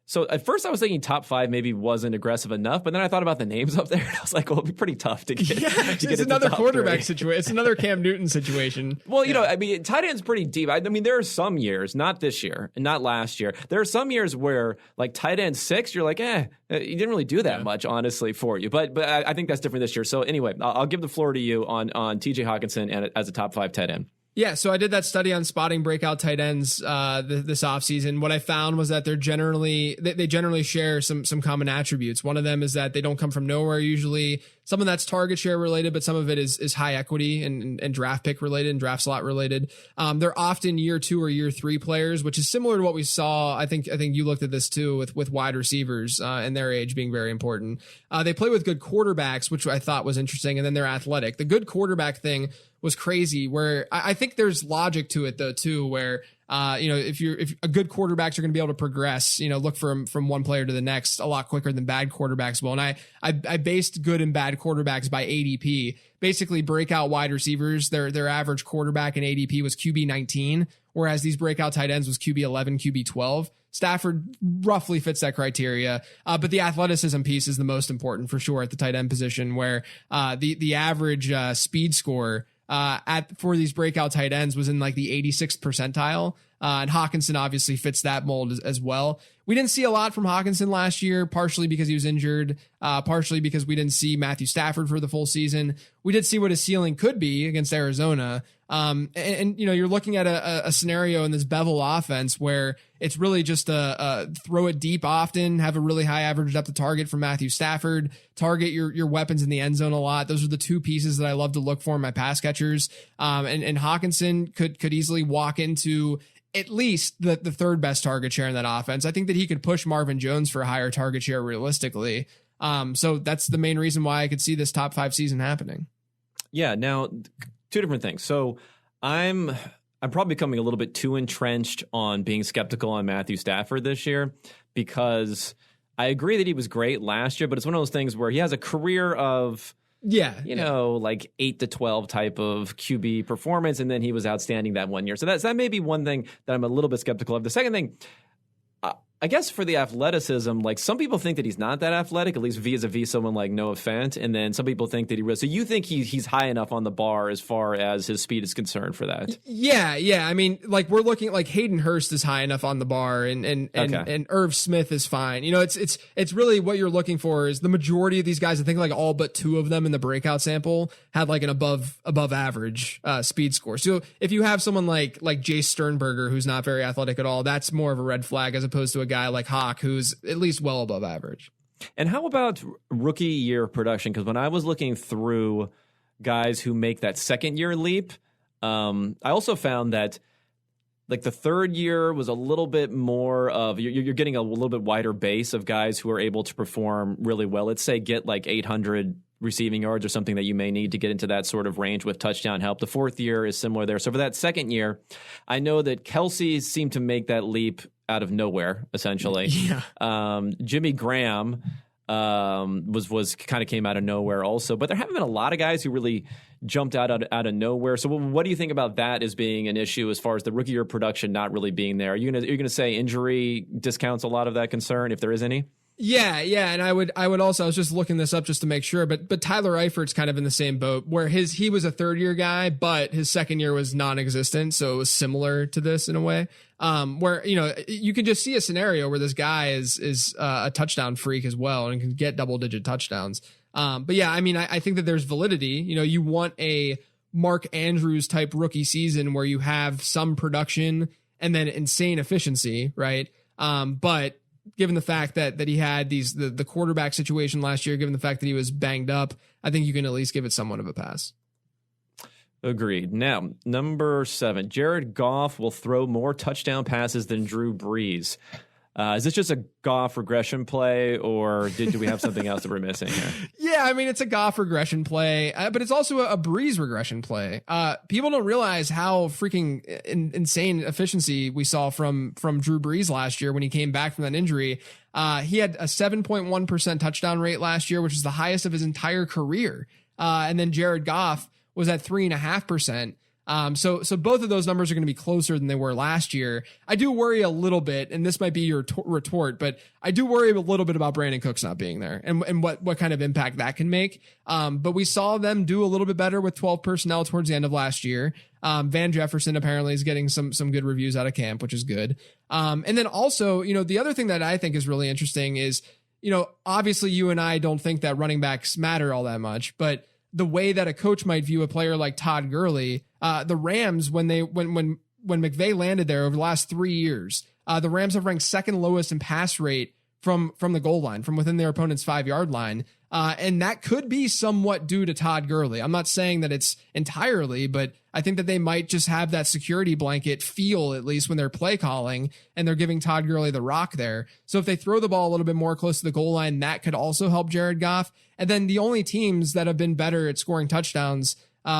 Speaker 1: So at first I was thinking top 5 maybe wasn't aggressive enough, but then I thought about the names up there, and I was like, well, it'd be pretty tough to get.
Speaker 2: It's another quarterback situation. It's another Cam Newton situation.
Speaker 1: Well, tight end's pretty deep. There are some years, not this year, and not last year. There are some years where like tight end 6, you're like, you didn't really do that much, honestly, for you. But I think that's different this year. So anyway, I'll give the floor to you on TJ Hawkinson and as a top 5 tight end.
Speaker 2: Yeah, so I did that study on spotting breakout tight ends this offseason. What I found was that they generally share some common attributes. One of them is that they don't come from nowhere usually. Some of that's target share related, but some of it is high equity and draft pick related and draft slot related. They're often year 2 or year 3 players, which is similar to what we saw. I think you looked at this too with wide receivers and their age being very important. They play with good quarterbacks, which I thought was interesting, and then they're athletic. The good quarterback thing was crazy, where I think there's logic to it though too, where if a good quarterbacks are going to be able to progress, look from one player to the next a lot quicker than bad quarterbacks will. And I based good and bad quarterbacks by ADP. Basically, breakout wide receivers, their average quarterback in ADP was QB 19, whereas these breakout tight ends was QB 11, QB 12. Stafford roughly fits that criteria, but the athleticism piece is the most important for sure at the tight end position, where the average speed score for these breakout tight ends was in like the 86th percentile. And Hawkinson obviously fits that mold as well. We didn't see a lot from Hawkinson last year, partially because he was injured, partially because we didn't see Matthew Stafford for the full season. We did see what his ceiling could be against Arizona. And you're looking at a scenario in this Bevel offense where it's really just a throw it deep often, have a really high average depth of target from Matthew Stafford, target your weapons in the end zone a lot. Those are the two pieces that I love to look for in my pass catchers. And Hawkinson could easily walk into at least the third best target share in that offense. I think that he could push Marvin Jones for a higher target share realistically. So that's the main reason why I could see this top 5 season happening.
Speaker 1: Yeah. Now, two different things. So I'm probably becoming a little bit too entrenched on being skeptical on Matthew Stafford this year, because I agree that he was great last year, but it's one of those things where he has a career of, like 8 to 12 type of QB performance, and then he was outstanding that one year. So that may be one thing that I'm a little bit skeptical of. The second thing, I guess for the athleticism, like some people think that he's not that athletic, at least vis-a-vis someone like Noah Fant, and then some people think that he really. So you think he's high enough on the bar as far as his speed is concerned for that?
Speaker 2: Yeah. I mean, like we're looking at like Hayden Hurst is high enough on the bar, and Irv Smith is fine. It's really what you're looking for is the majority of these guys. I think like all but 2 of them in the breakout sample had like an above average speed score. So if you have someone like Jace Sternberger who's not very athletic at all, that's more of a red flag as opposed to a guy like Hawk, who's at least well above average.
Speaker 1: And how about rookie year production? Because when I was looking through guys who make that second year leap, I also found that like the third year was a little bit more of you're getting a little bit wider base of guys who are able to perform really well. Let's say get like 800 receiving yards or something that you may need to get into that sort of range with touchdown help. The fourth year is similar there. So for that second year, I know that Kelsey seemed to make that leap out of nowhere, essentially.
Speaker 2: Yeah.
Speaker 1: Jimmy Graham was kind of came out of nowhere also, but there haven't been a lot of guys who really jumped out of nowhere. So what do you think about that as being an issue as far as the rookie year production not really being there? You're gonna say injury discounts a lot of that concern, if there is any?
Speaker 2: Yeah, and I would also, I was just looking this up just to make sure, but Tyler Eifert's kind of in the same boat where he was a third year guy, but his second year was non-existent, so it was similar to this in a way. Where you can just see a scenario where this guy is a touchdown freak as well and can get double-digit touchdowns. But yeah, I mean, I think that there's validity. You want a Mark Andrews type rookie season where you have some production and then insane efficiency, right? But given the fact that he had the quarterback situation last year, given the fact that he was banged up, I think you can at least give it somewhat of a pass.
Speaker 1: Agreed. Now, number 7, Jared Goff will throw more touchdown passes than Drew Brees. Is this just a Goff regression play, or do we have something else that we're missing here?
Speaker 2: Yeah, I mean, it's a Goff regression play, but it's also a Brees regression play. People don't realize how freaking insane efficiency we saw from Drew Brees last year when he came back from that injury. He had a 7.1% touchdown rate last year, which is the highest of his entire career. And then Jared Goff was at 3.5%. So both of those numbers are going to be closer than they were last year. I do worry a little bit, and this might be your retort, but I do worry a little bit about Brandon Cooks not being there and what kind of impact that can make. But we saw them do a little bit better with 12 personnel towards the end of last year. Van Jefferson apparently is getting some good reviews out of camp, which is good. And then also, the other thing that I think is really interesting is, obviously you and I don't think that running backs matter all that much, but the way that a coach might view a player like Todd Gurley, the Rams, when McVay landed there over the last 3 years, the Rams have ranked second lowest in pass rate from the goal line, from within their opponent's 5-yard line. And that could be somewhat due to Todd Gurley. I'm not saying that it's entirely, but I think that they might just have that security blanket feel, at least when they're play calling and they're giving Todd Gurley the rock there. So if they throw the ball a little bit more close to the goal line, that could also help Jared Goff. And then the only teams that have been better at scoring touchdowns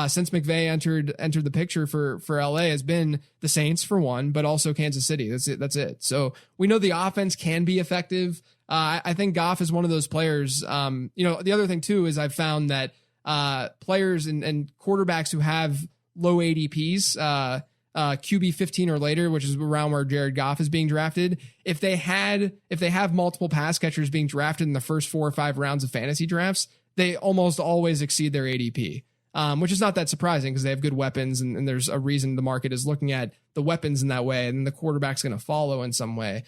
Speaker 2: since McVay entered the picture for LA has been the Saints for one, but also Kansas City. That's it. So we know the offense can be effective. I think Goff is one of those players. The other thing too is I've found that players and quarterbacks who have low ADPs, QB 15 or later, which is around where Jared Goff is being drafted. If they have multiple pass catchers being drafted in the first 4 or 5 rounds of fantasy drafts, they almost always exceed their ADP, which is not that surprising because they have good weapons and there's a reason the market is looking at the weapons in that way, and the quarterback's going to follow in some way.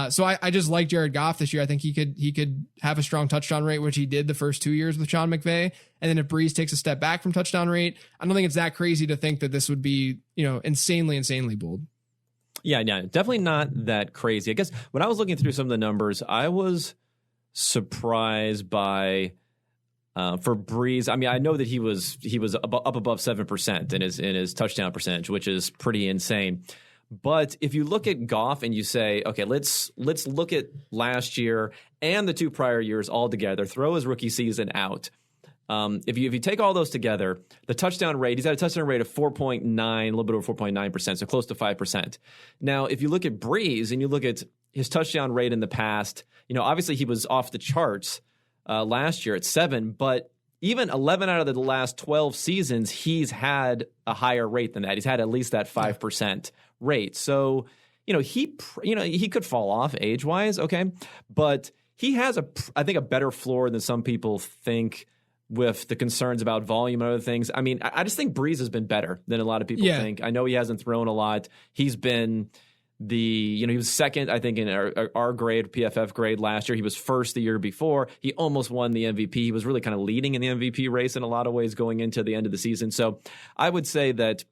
Speaker 2: So I just like Jared Goff this year. I think he could have a strong touchdown rate, which he did the first 2 years with Sean McVay. And then if Brees takes a step back from touchdown rate, I don't think it's that crazy to think that this would be, insanely bold.
Speaker 1: Yeah, definitely not that crazy. I guess when I was looking through some of the numbers, I was surprised by for Brees. I mean, I know that he was up above 7% in his touchdown percentage, which is pretty insane. But if you look at Goff and you say, okay, let's look at last year and the 2 prior years all together, throw his rookie season out. If you take all those together, the touchdown rate, he's had a touchdown rate of 4.9, a little bit over 4.9%, so close to 5%. Now, if you look at Brees and you look at his touchdown rate in the past, obviously he was off the charts last year at 7, but even 11 out of the last 12 seasons, he's had a higher rate than that. He's had at least that 5% rate. So, he could fall off age-wise, okay? But he has I think a better floor than some people think with the concerns about volume and other things. I mean, I just think Brees has been better than a lot of people think. I know he hasn't thrown a lot. He's been he was second, I think, in our grade, PFF grade last year. He was first the year before. He almost won the MVP. He was really kind of leading in the MVP race in a lot of ways going into the end of the season. So I would say that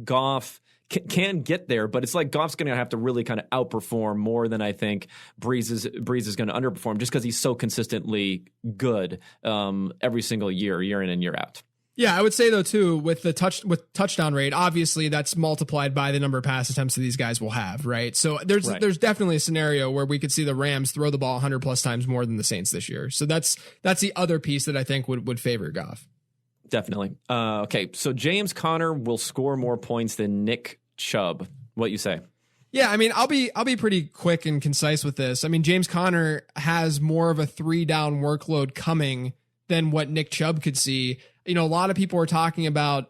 Speaker 1: Goff can get there, but it's like Goff's going to have to really kind of outperform more than I think Brees is going to underperform, just because he's so consistently good every single year in and year out.
Speaker 2: Yeah, I would say though too, with touchdown rate, obviously that's multiplied by the number of pass attempts that these guys will have, right? So there's definitely a scenario where we could see the Rams throw the ball 100 plus times more than the Saints this year. So that's the other piece that I think would favor Goff.
Speaker 1: Definitely. Okay, so James Conner will score more points than Nick Chubb. What you say?
Speaker 2: Yeah, I mean, I'll be pretty quick and concise with this. I mean, James Conner has more of a 3-down workload coming than what Nick Chubb could see. A lot of people are talking about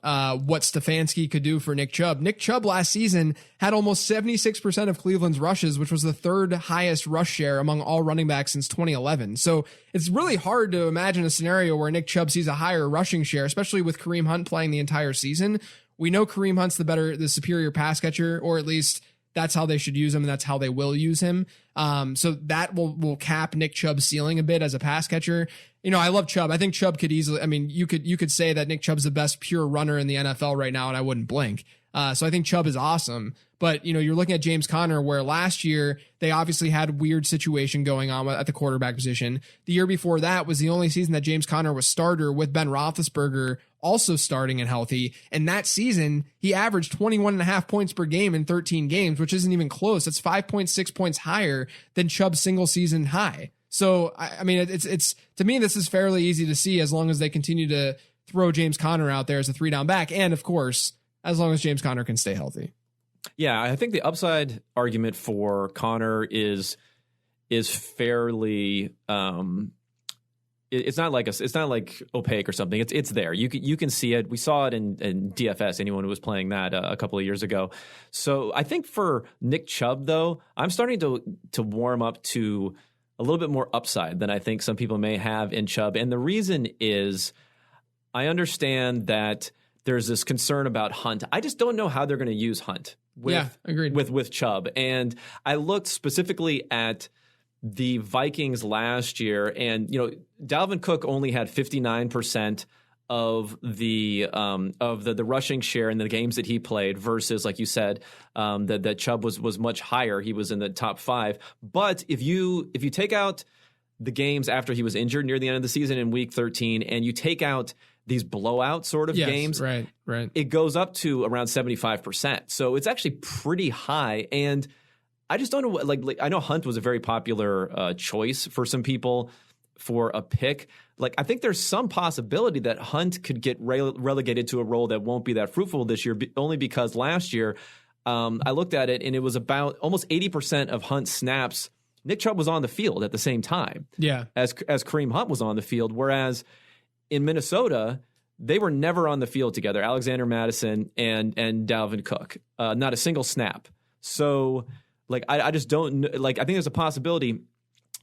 Speaker 2: what Stefanski could do for Nick Chubb. Nick Chubb last season had almost 76% of Cleveland's rushes, which was the 3rd highest rush share among all running backs since 2011. So it's really hard to imagine a scenario where Nick Chubb sees a higher rushing share, especially with Kareem Hunt playing the entire season. We know Kareem Hunt's the superior pass catcher, or at least that's how they should use him, and that's how they will use him. So that will cap Nick Chubb's ceiling a bit as a pass catcher. I love Chubb. I think Chubb could easily, you could say that Nick Chubb's the best pure runner in the NFL right now, and I wouldn't blink. So I think Chubb is awesome. But, you're looking at James Conner, where last year they obviously had a weird situation going on at the quarterback position. The year before that was the only season that James Conner was starter, with Ben Roethlisberger also starting and healthy. And that season, he averaged 21.5 points per game in 13 games, which isn't even close. That's 5.6 points higher than Chubb's single season high. So, I mean, it's to me, this is fairly easy to see as long as they continue to throw James Conner out there as a 3-down back. And of course, as long as James Conner can stay healthy.
Speaker 1: Yeah, I think the upside argument for Conner is fairly it's not like opaque or something. It's there. You can see it. We saw it in DFS. Anyone who was playing that a couple of years ago. So I think for Nick Chubb though, I'm starting to warm up to a little bit more upside than I think some people may have in Chubb, and the reason is I understand that there's this concern about Hunt. I just don't know how they're going to use Hunt.
Speaker 2: Agreed.
Speaker 1: With Chubb. And I looked specifically at the Vikings last year, and Dalvin Cook only had 59% of the rushing share in the games that he played, versus, like you said, that Chubb was much higher. He was in the top 5. But if you take out the games after he was injured near the end of the season in week 13, and you take out these blowout sort of games,
Speaker 2: right,
Speaker 1: it goes up to around 75%. So it's actually pretty high. And I just don't know what, like I know Hunt was a very popular choice for some people. for a pick. Like, I think there's some possibility that Hunt could get relegated to a role that won't be that fruitful this year, only because last year I looked at it and it was about almost 80% of Hunt's snaps. Nick Chubb was on the field at the same time as Kareem Hunt was on the field, whereas in Minnesota, they were never on the field together, Alexander Mattison and Dalvin Cook, not a single snap. So, like, I just don't, like, I think there's a possibility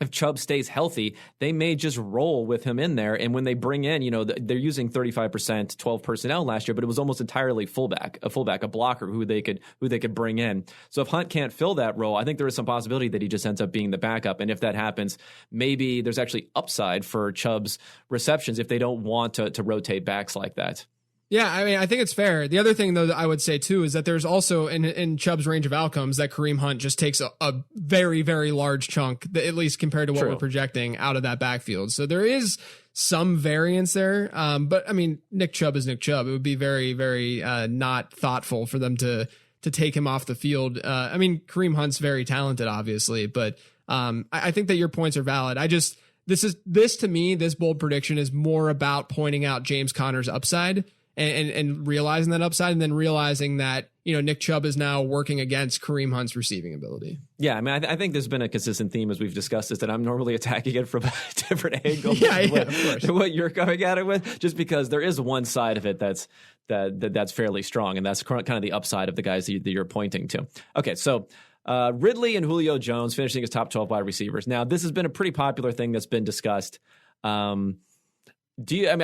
Speaker 1: if Chubb stays healthy, they may just roll with him in there. And when they bring in, they're using 35%, 12 personnel last year, but it was almost entirely a blocker who they could bring in. So if Hunt can't fill that role, I think there is some possibility that he just ends up being the backup. And if that happens, maybe there's actually upside for Chubb's receptions if they don't want to rotate backs like that.
Speaker 2: Yeah, I mean, I think it's fair. The other thing, though, that I would say, too, is that there's also in Chubb's range of outcomes that Kareem Hunt just takes a very, very large chunk, at least compared to what we're projecting out of that backfield. So there is some variance there. But, I mean, Nick Chubb is Nick Chubb. It would be very, very not thoughtful for them to take him off the field. I mean, Kareem Hunt's very talented, obviously, but I think that your points are valid. This to me, this bold prediction is more about pointing out James Conner's upside and realizing that upside, and then realizing that, Nick Chubb is now working against Kareem Hunt's receiving ability.
Speaker 1: Yeah, I mean, I think there's been a consistent theme as we've discussed this, that I'm normally attacking it from a different angle than what you're coming at it with, just because there is one side of it that's fairly strong, and that's kind of the upside of the guys that you're pointing to. Okay, so Ridley and Julio Jones finishing as top 12 wide receivers. Now, this has been a pretty popular thing that's been discussed. Do you have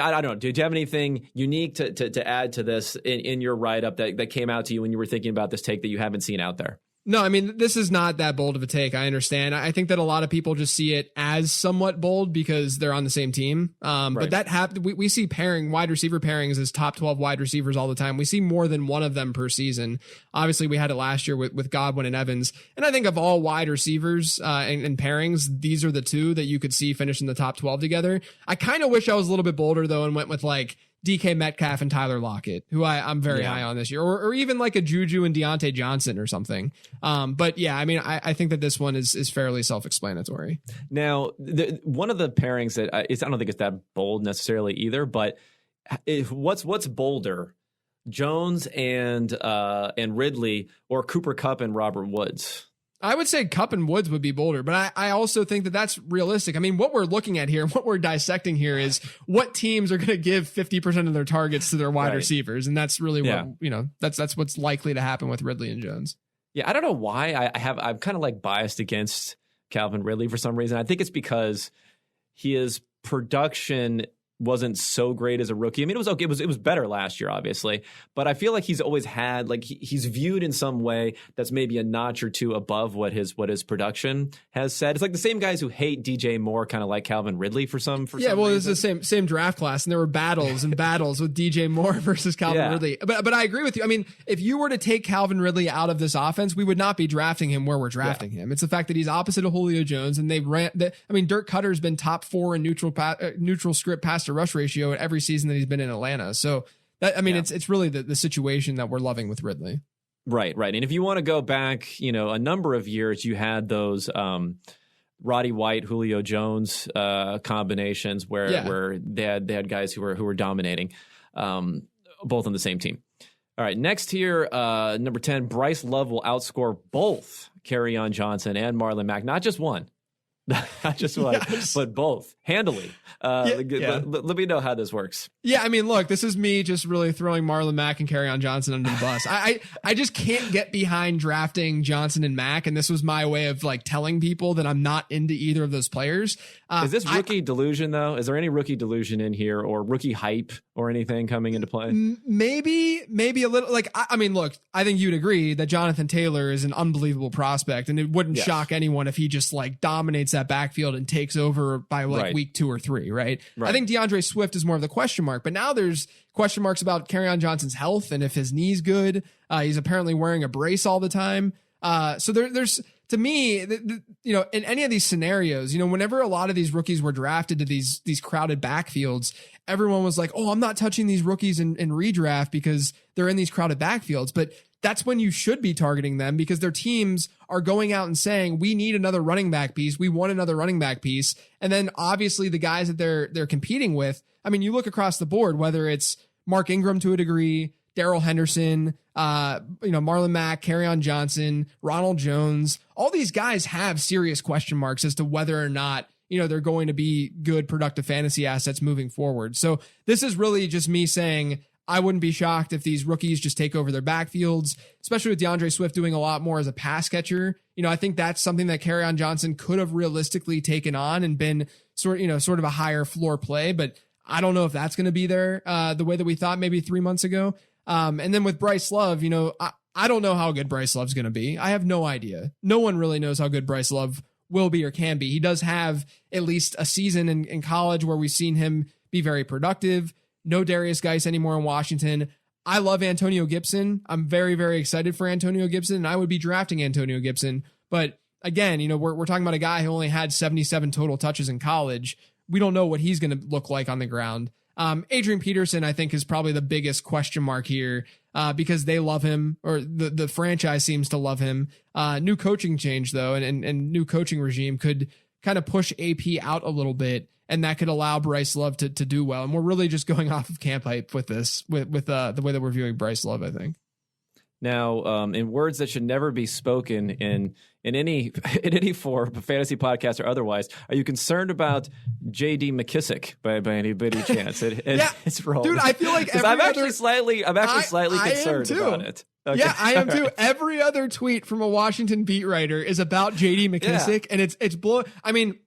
Speaker 1: anything unique to add to this in your write-up that came out to you when you were thinking about this take that you haven't seen out there?
Speaker 2: No, I mean, this is not that bold of a take. I understand. I think that a lot of people just see it as somewhat bold because they're on the same team. But that we see wide receiver pairings as top 12 wide receivers all the time. We see more than one of them per season. Obviously, we had it last year with Godwin and Evans. And I think of all wide receivers and pairings, these are the two that you could see finish in the top 12 together. I kind of wish I was a little bit bolder, though, and went with like DK Metcalf and Tyler Lockett, who I'm very high on this year, or even like a Juju and Deontay Johnson or something. But yeah, I mean, I think that this one is fairly self-explanatory.
Speaker 1: Now, one of the pairings that I don't think it's that bold necessarily either, but what's bolder, Jones and Ridley, or Cooper Kupp and Robert Woods?
Speaker 2: I would say Kupp and Woods would be bolder, but I also think that that's realistic. I mean, what we're looking at here, what we're dissecting here is what teams are going to give 50% of their targets to their wide receivers. And that's really what, that's what's likely to happen with Ridley and Jones.
Speaker 1: Yeah. I don't know why I'm kind of like biased against Calvin Ridley for some reason. I think it's because his production wasn't so great as a rookie. I mean, it was okay. It was better last year, obviously, but I feel like he's always had, like, he's viewed in some way that's maybe a notch or two above what his production has said. It's like the same guys who hate DJ Moore kind of like Calvin Ridley for some reason.
Speaker 2: It's the same draft class, and there were battles with DJ Moore versus Calvin Ridley. But I agree with you. I mean, if you were to take Calvin Ridley out of this offense, we would not be drafting him where we're drafting him. It's the fact that he's opposite of Julio Jones, and Dirk Cutter's been top 4 in neutral script pass to rush ratio at every season that he's been in Atlanta. So that, I mean, it's really the situation that we're loving with Ridley.
Speaker 1: Right. And if you want to go back, a number of years, you had those Roddy White, Julio Jones combinations where they had guys who were dominating, both on the same team. All right, next here, number 10, Bryce Love will outscore both Kerryon Johnson and Marlon Mack, not just one. Not just one, but both handily. Let me know how this works.
Speaker 2: Yeah, I mean, look, this is me just really throwing Marlon Mack and Kerryon Johnson under the bus. I just can't get behind drafting Johnson and Mack, and this was my way of like telling people that I'm not into either of those players.
Speaker 1: Is this rookie delusion though? Is there any rookie delusion in here, or rookie hype, or anything coming into play?
Speaker 2: Maybe a little. Like, I mean, look, I think you'd agree that Jonathan Taylor is an unbelievable prospect, and it wouldn't shock anyone if he just like dominates that backfield and takes over by week 2 or 3, right? I think DeAndre Swift is more of the question mark, but now there's question marks about Kerryon Johnson's health and if his knee's good. He's apparently wearing a brace all the time. So there's to me, in any of these scenarios, whenever a lot of these rookies were drafted to these crowded backfields, everyone was like, oh, I'm not touching these rookies in redraft because they're in these crowded backfields. But that's when you should be targeting them, because their teams are going out and saying, we need another running back piece. We want another running back piece. And then obviously the guys that they're competing with, I mean, you look across the board, whether it's Mark Ingram to a degree, Darrell Henderson, Marlon Mack, Kerryon Johnson, Ronald Jones, all these guys have serious question marks as to whether or not, they're going to be good, productive fantasy assets moving forward. So this is really just me saying, I wouldn't be shocked if these rookies just take over their backfields, especially with DeAndre Swift doing a lot more as a pass catcher. I think that's something that Kerryon Johnson could have realistically taken on and been sort of a higher floor play, but I don't know if that's going to be there the way that we thought maybe 3 months ago. And then with Bryce Love, I don't know how good Bryce Love's going to be. I have no idea. No one really knows how good Bryce Love will be or can be. He does have at least a season in college where we've seen him be very productive. No Darius Geis anymore in Washington. I love Antonio Gibson. I'm very, very excited for Antonio Gibson, and I would be drafting Antonio Gibson. But again, we're talking about a guy who only had 77 total touches in college. We don't know what he's going to look like on the ground. Adrian Peterson, I think, is probably the biggest question mark here because they love him, or the franchise seems to love him. New coaching change, though, and new coaching regime could kind of push AP out a little bit, and that could allow Bryce Love to do well. And we're really just going off of camp hype with this, with the way that we're viewing Bryce Love, I think.
Speaker 1: Now, in words that should never be spoken in any form, fantasy podcast or otherwise, are you concerned about J.D. McKissick by any chance? It's wrong,
Speaker 2: dude. I feel like
Speaker 1: I'm actually slightly concerned about it. Okay.
Speaker 2: Yeah, I am too. Every other tweet from a Washington beat writer is about J.D. McKissick, and it's blowing. I mean,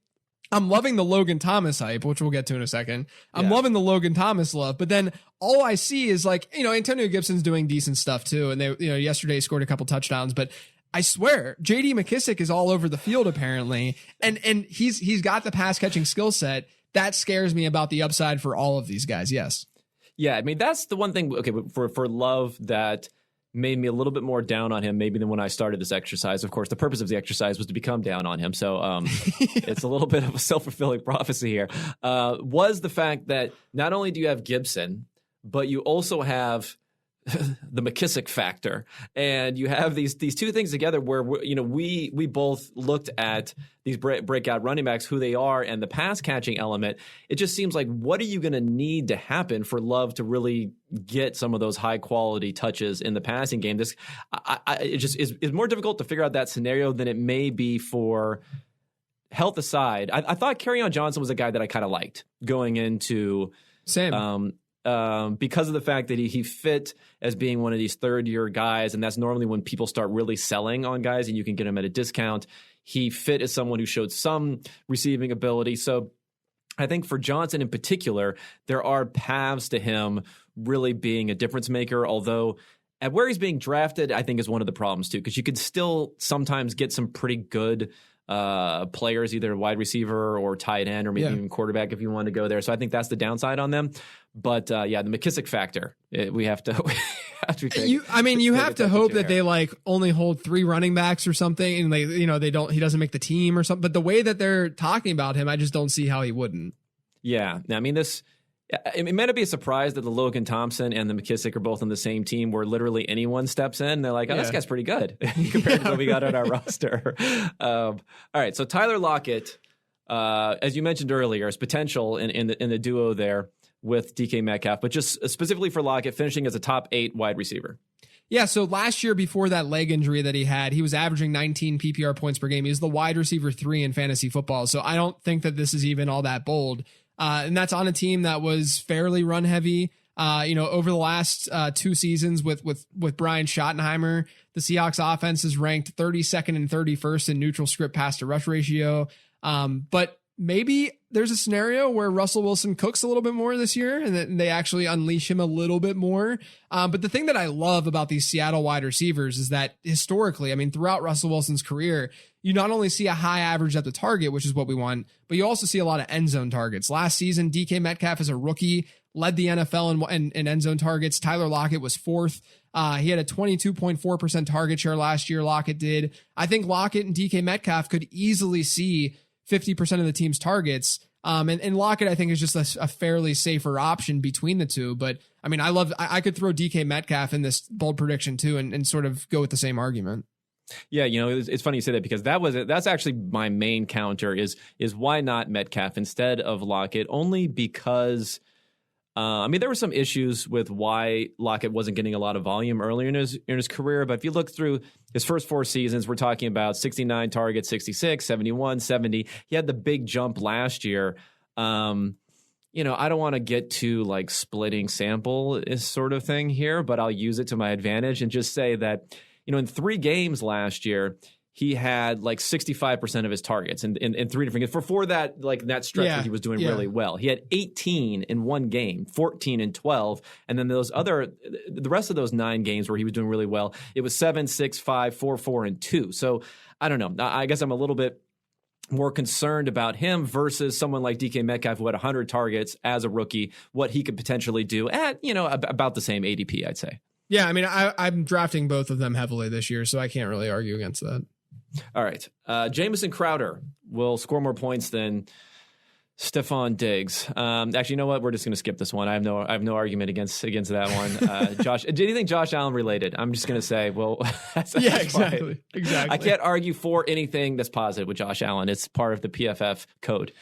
Speaker 2: I'm loving the Logan Thomas hype, which we'll get to in a second. I'm loving the Logan Thomas love, but then all I see is Antonio Gibson's doing decent stuff too. And they, yesterday scored a couple touchdowns, but I swear JD McKissick is all over the field apparently. And he's got the pass catching skill set. That scares me about the upside for all of these guys. Yes. Yeah.
Speaker 1: I mean, that's the one thing, okay, for Love that made me a little bit more down on him maybe than when I started this exercise. Of course, the purpose of the exercise was to become down on him. So it's a little bit of a self-fulfilling prophecy here. Was the fact that not only do you have Gibson, but you also have the McKissick factor, and you have these two things together where we both looked at these breakout running backs, who they are, and the pass catching element. It just seems like, what are you going to need to happen for Love to really get some of those high quality touches in the passing game? This it just is more difficult to figure out that scenario than it may be for health aside. I thought Kerryon Johnson was a guy that I kind of liked going into
Speaker 2: Sam.
Speaker 1: Because of the fact that he fit as being one of these third-year guys, and that's normally when people start really selling on guys and you can get them at a discount. He fit as someone who showed some receiving ability. So I think for Johnson in particular, there are paths to him really being a difference maker, although at where he's being drafted, I think is one of the problems too, because you could still sometimes get some pretty good players, either wide receiver or tight end or maybe even quarterback if you want to go there. So I think that's the downside on them. But the McKissick factor, we have to.
Speaker 2: You have to hope that they only hold 3 running backs or something, and he doesn't make the team or something. But the way that they're talking about him, I just don't see how he wouldn't.
Speaker 1: Yeah, I mean it meant to be a surprise that the Logan Thompson and the McKissick are both on the same team, where literally anyone steps in and they're like, oh, this guy's pretty good compared to what we got on our roster. All right, so Tyler Lockett, as you mentioned earlier, is potential in the duo there with DK Metcalf, but just specifically for Lockett, finishing as a top 8 wide receiver.
Speaker 2: Yeah, so last year before that leg injury that he had, he was averaging 19 PPR points per game. He was the wide receiver 3 in fantasy football. So I don't think that this is even all that bold. And that's on a team that was fairly run heavy. Over the last 2 seasons with Brian Schottenheimer, the Seahawks offense is ranked 32nd and 31st in neutral script pass to rush ratio. But maybe there's a scenario where Russell Wilson cooks a little bit more this year and they actually unleash him a little bit more. But the thing that I love about these Seattle wide receivers is that historically, throughout Russell Wilson's career, you not only see a high average at the target, which is what we want, but you also see a lot of end zone targets. Last season, DK Metcalf as a rookie led the NFL in end zone targets. Tyler Lockett was fourth. He had a 22.4% target share last year. Lockett did. I think Lockett and DK Metcalf could easily see 50% of the team's targets. And Lockett, I think, is just a fairly safer option between the two. But I mean, I could throw DK Metcalf in this bold prediction too, and sort of go with the same argument.
Speaker 1: Yeah, it's funny you say that, because that's actually my main counter is why not Metcalf instead of Lockett? Only because there were some issues with why Lockett wasn't getting a lot of volume earlier in his career. But if you look through his first 4 seasons, we're talking about 69 targets, 66, 71, 70. He had the big jump last year. I don't want to get to like splitting sample sort of thing here, but I'll use it to my advantage and just say that, in 3 games last year, he had like 65% of his targets in 3 different games for that that stretch where he was doing really well. He had 18 in 1 game, 14 in 12, and then the rest of those 9 games where he was doing really well, it was 7, 6, 5, 4, 4, and 2. So I don't know. I guess I'm a little bit more concerned about him versus someone like DK Metcalf, who had 100 targets as a rookie, what he could potentially do at about the same ADP, I'd say.
Speaker 2: Yeah, I mean, I'm drafting both of them heavily this year, so I can't really argue against that.
Speaker 1: All right. Jamison Crowder will score more points than Stephon Diggs. Actually, you know what? We're just going to skip this one. I have no argument against that one. Josh, do you think Josh Allen related? I'm just going to say, well, that's
Speaker 2: exactly.
Speaker 1: Fine.
Speaker 2: Exactly.
Speaker 1: I can't argue for anything that's positive with Josh Allen. It's part of the PFF code.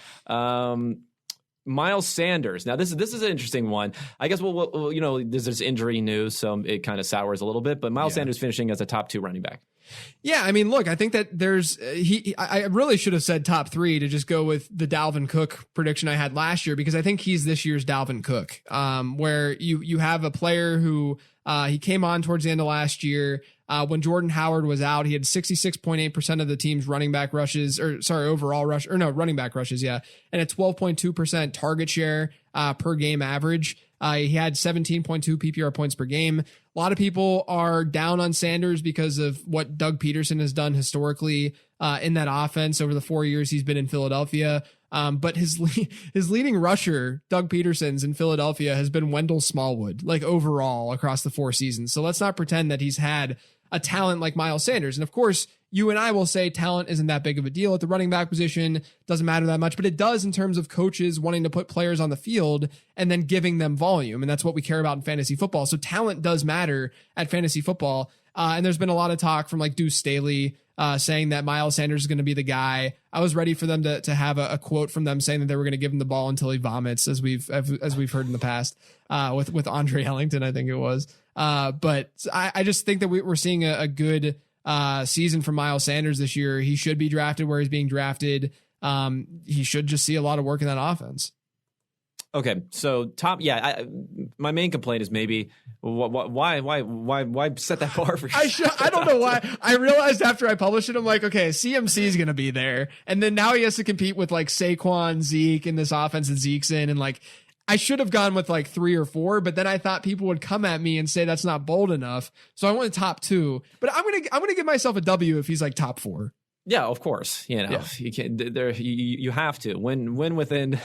Speaker 1: Miles Sanders. Now, this is an interesting one. I guess, there's this injury news, so it kind of sours a little bit. But Miles Sanders finishing as a top 2 running back.
Speaker 2: Yeah, I mean, look, I think that there's I really should have said top 3 to just go with the Dalvin Cook prediction I had last year, because I think he's this year's Dalvin Cook, where you have a player who he came on towards the end of last year. When Jordan Howard was out, he had 66.8% of the team's running back rushes, running back rushes, and a 12.2% target share per game average. He had 17.2 PPR points per game. A lot of people are down on Sanders because of what Doug Peterson has done historically in that offense over the 4 years he's been in Philadelphia. But his leading rusher, Doug Peterson's in Philadelphia, has been Wendell Smallwood, like overall across the 4 seasons. So let's not pretend that he's had a talent like Miles Sanders. And of course, you and I will say talent isn't that big of a deal at the running back position. Doesn't matter that much, but it does in terms of coaches wanting to put players on the field and then giving them volume. And that's what we care about in fantasy football. So talent does matter at fantasy football. And there's been a lot of talk from like Deuce Staley saying that Miles Sanders is going to be the guy. I was ready for them to have a quote from them saying that they were going to give him the ball until he vomits, as we've heard in the past with Andre Ellington, I think it was. But I just think that we're seeing a good season from Miles Sanders this year. He should be drafted where he's being drafted. He should just see a lot of work in that offense.
Speaker 1: Okay, so my main complaint is maybe why set that bar for yourself?
Speaker 2: I don't know why. I realized after I published it, I'm like, okay, CMC is going to be there, and then now he has to compete with like Saquon, Zeke in this offense that Zeke's in, and like I should have gone with like 3 or 4, but then I thought people would come at me and say that's not bold enough, so I went top 2. But I'm gonna give myself a W if he's like top 4.
Speaker 1: Yeah, of course. You can't. You have to win within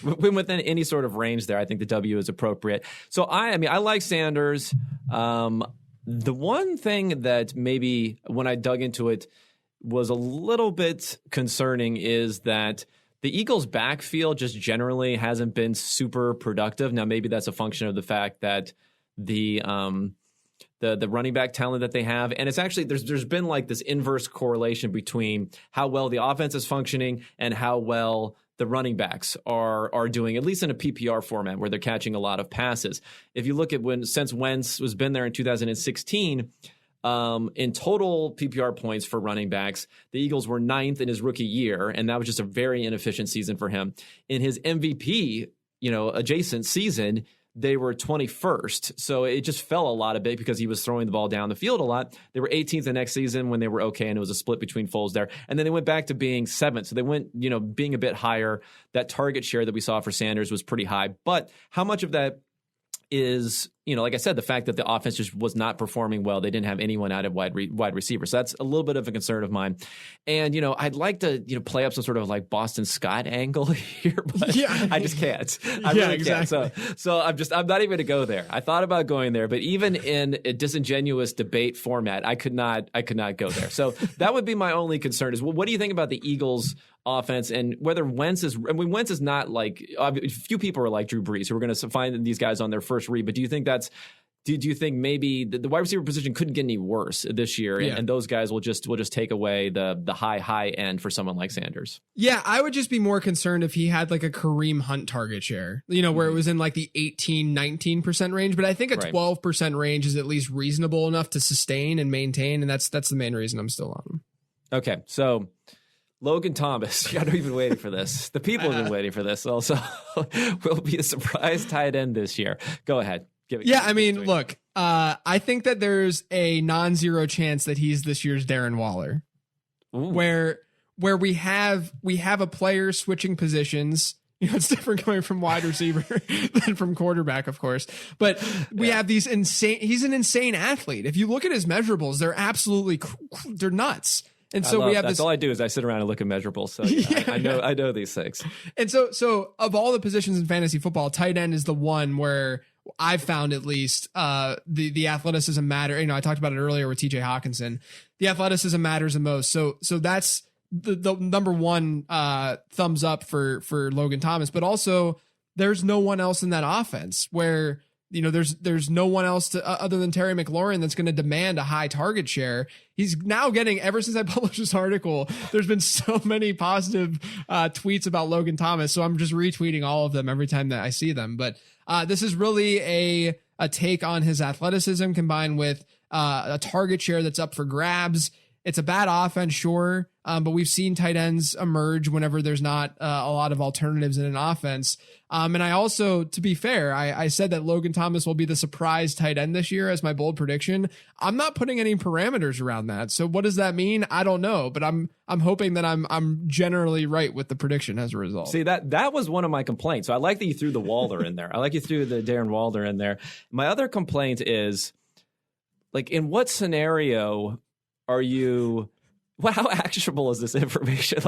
Speaker 1: any sort of range there. I think the W is appropriate. So I like Sanders. The one thing that maybe when I dug into it was a little bit concerning is that the Eagles' backfield just generally hasn't been super productive. Now, maybe that's a function of the fact that the running back talent that they have. And it's actually, there's been like this inverse correlation between how well the offense is functioning and how well the running backs are doing, at least in a PPR format where they're catching a lot of passes. If you look at since Wentz was been there in 2016, in total PPR points for running backs, the Eagles were 9th in his rookie year, and that was just a very inefficient season for him. In his MVP, adjacent season, they were 21st. So it just fell a lot a bit because he was throwing the ball down the field a lot. They were 18th the next season when they were okay, and it was a split between Foles there. And then they went back to being 7th. So they went, being a bit higher. That target share that we saw for Sanders was pretty high. But how much of that is, like I said, the fact that the offense just was not performing well. They didn't have anyone out of wide receiver. So that's a little bit of a concern of mine. And, I'd like to, play up some sort of like Boston Scott angle here, but I just can't. I really
Speaker 2: exactly.
Speaker 1: can't. So I'm not even going to go there. I thought about going there, but even in a disingenuous debate format, I could not go there. So that would be my only concern is, well, what do you think about the Eagles offense and whether Wentz is not like, few people are like Drew Brees who are going to find these guys on their first read, but do you think do you think maybe the wide receiver position couldn't get any worse this year and those guys will just take away the high end for someone like Sanders?
Speaker 2: Yeah, I would just be more concerned if he had like a Kareem Hunt target share, where it was in like the 18-19% range, but I think a 12% range is at least reasonable enough to sustain and maintain, and that's the main reason I'm still on him.
Speaker 1: Okay, so Logan Thomas, I know you've been waiting for this. The people have been waiting for this also. Will be a surprise tight end this year. Go ahead.
Speaker 2: Look, I think that there's a non-zero chance that he's this year's Darren Waller. Ooh. Where we have a player switching positions. It's different coming from wide receiver than from quarterback, of course. But we have these he's an insane athlete. If you look at his measurables, they're nuts. And so
Speaker 1: that's all I do is I sit around and look at measurables. So I know these things.
Speaker 2: And so of all the positions in fantasy football, tight end is the one where I've found at least the athleticism matter. I talked about it earlier with TJ Hawkinson. The athleticism matters the most. So that's the number one thumbs up for Logan Thomas. But also there's no one else in that offense where there's no one else other than Terry McLaurin that's going to demand a high target share. He's now getting, ever since I published this article, there's been so many positive tweets about Logan Thomas. So I'm just retweeting all of them every time that I see them. But this is really a take on his athleticism combined with a target share that's up for grabs. It's a bad offense, sure, but we've seen tight ends emerge whenever there's not a lot of alternatives in an offense. And I also, to be fair, I said that Logan Thomas will be the surprise tight end this year as my bold prediction. I'm not putting any parameters around that. So what does that mean? I don't know, but I'm hoping that I'm generally right with the prediction as a result.
Speaker 1: See, that was one of my complaints. So I like that you threw the Waller in there. I like you threw the Darren Waller in there. My other complaint is, like, in what scenario are you? Well, how actionable is this information?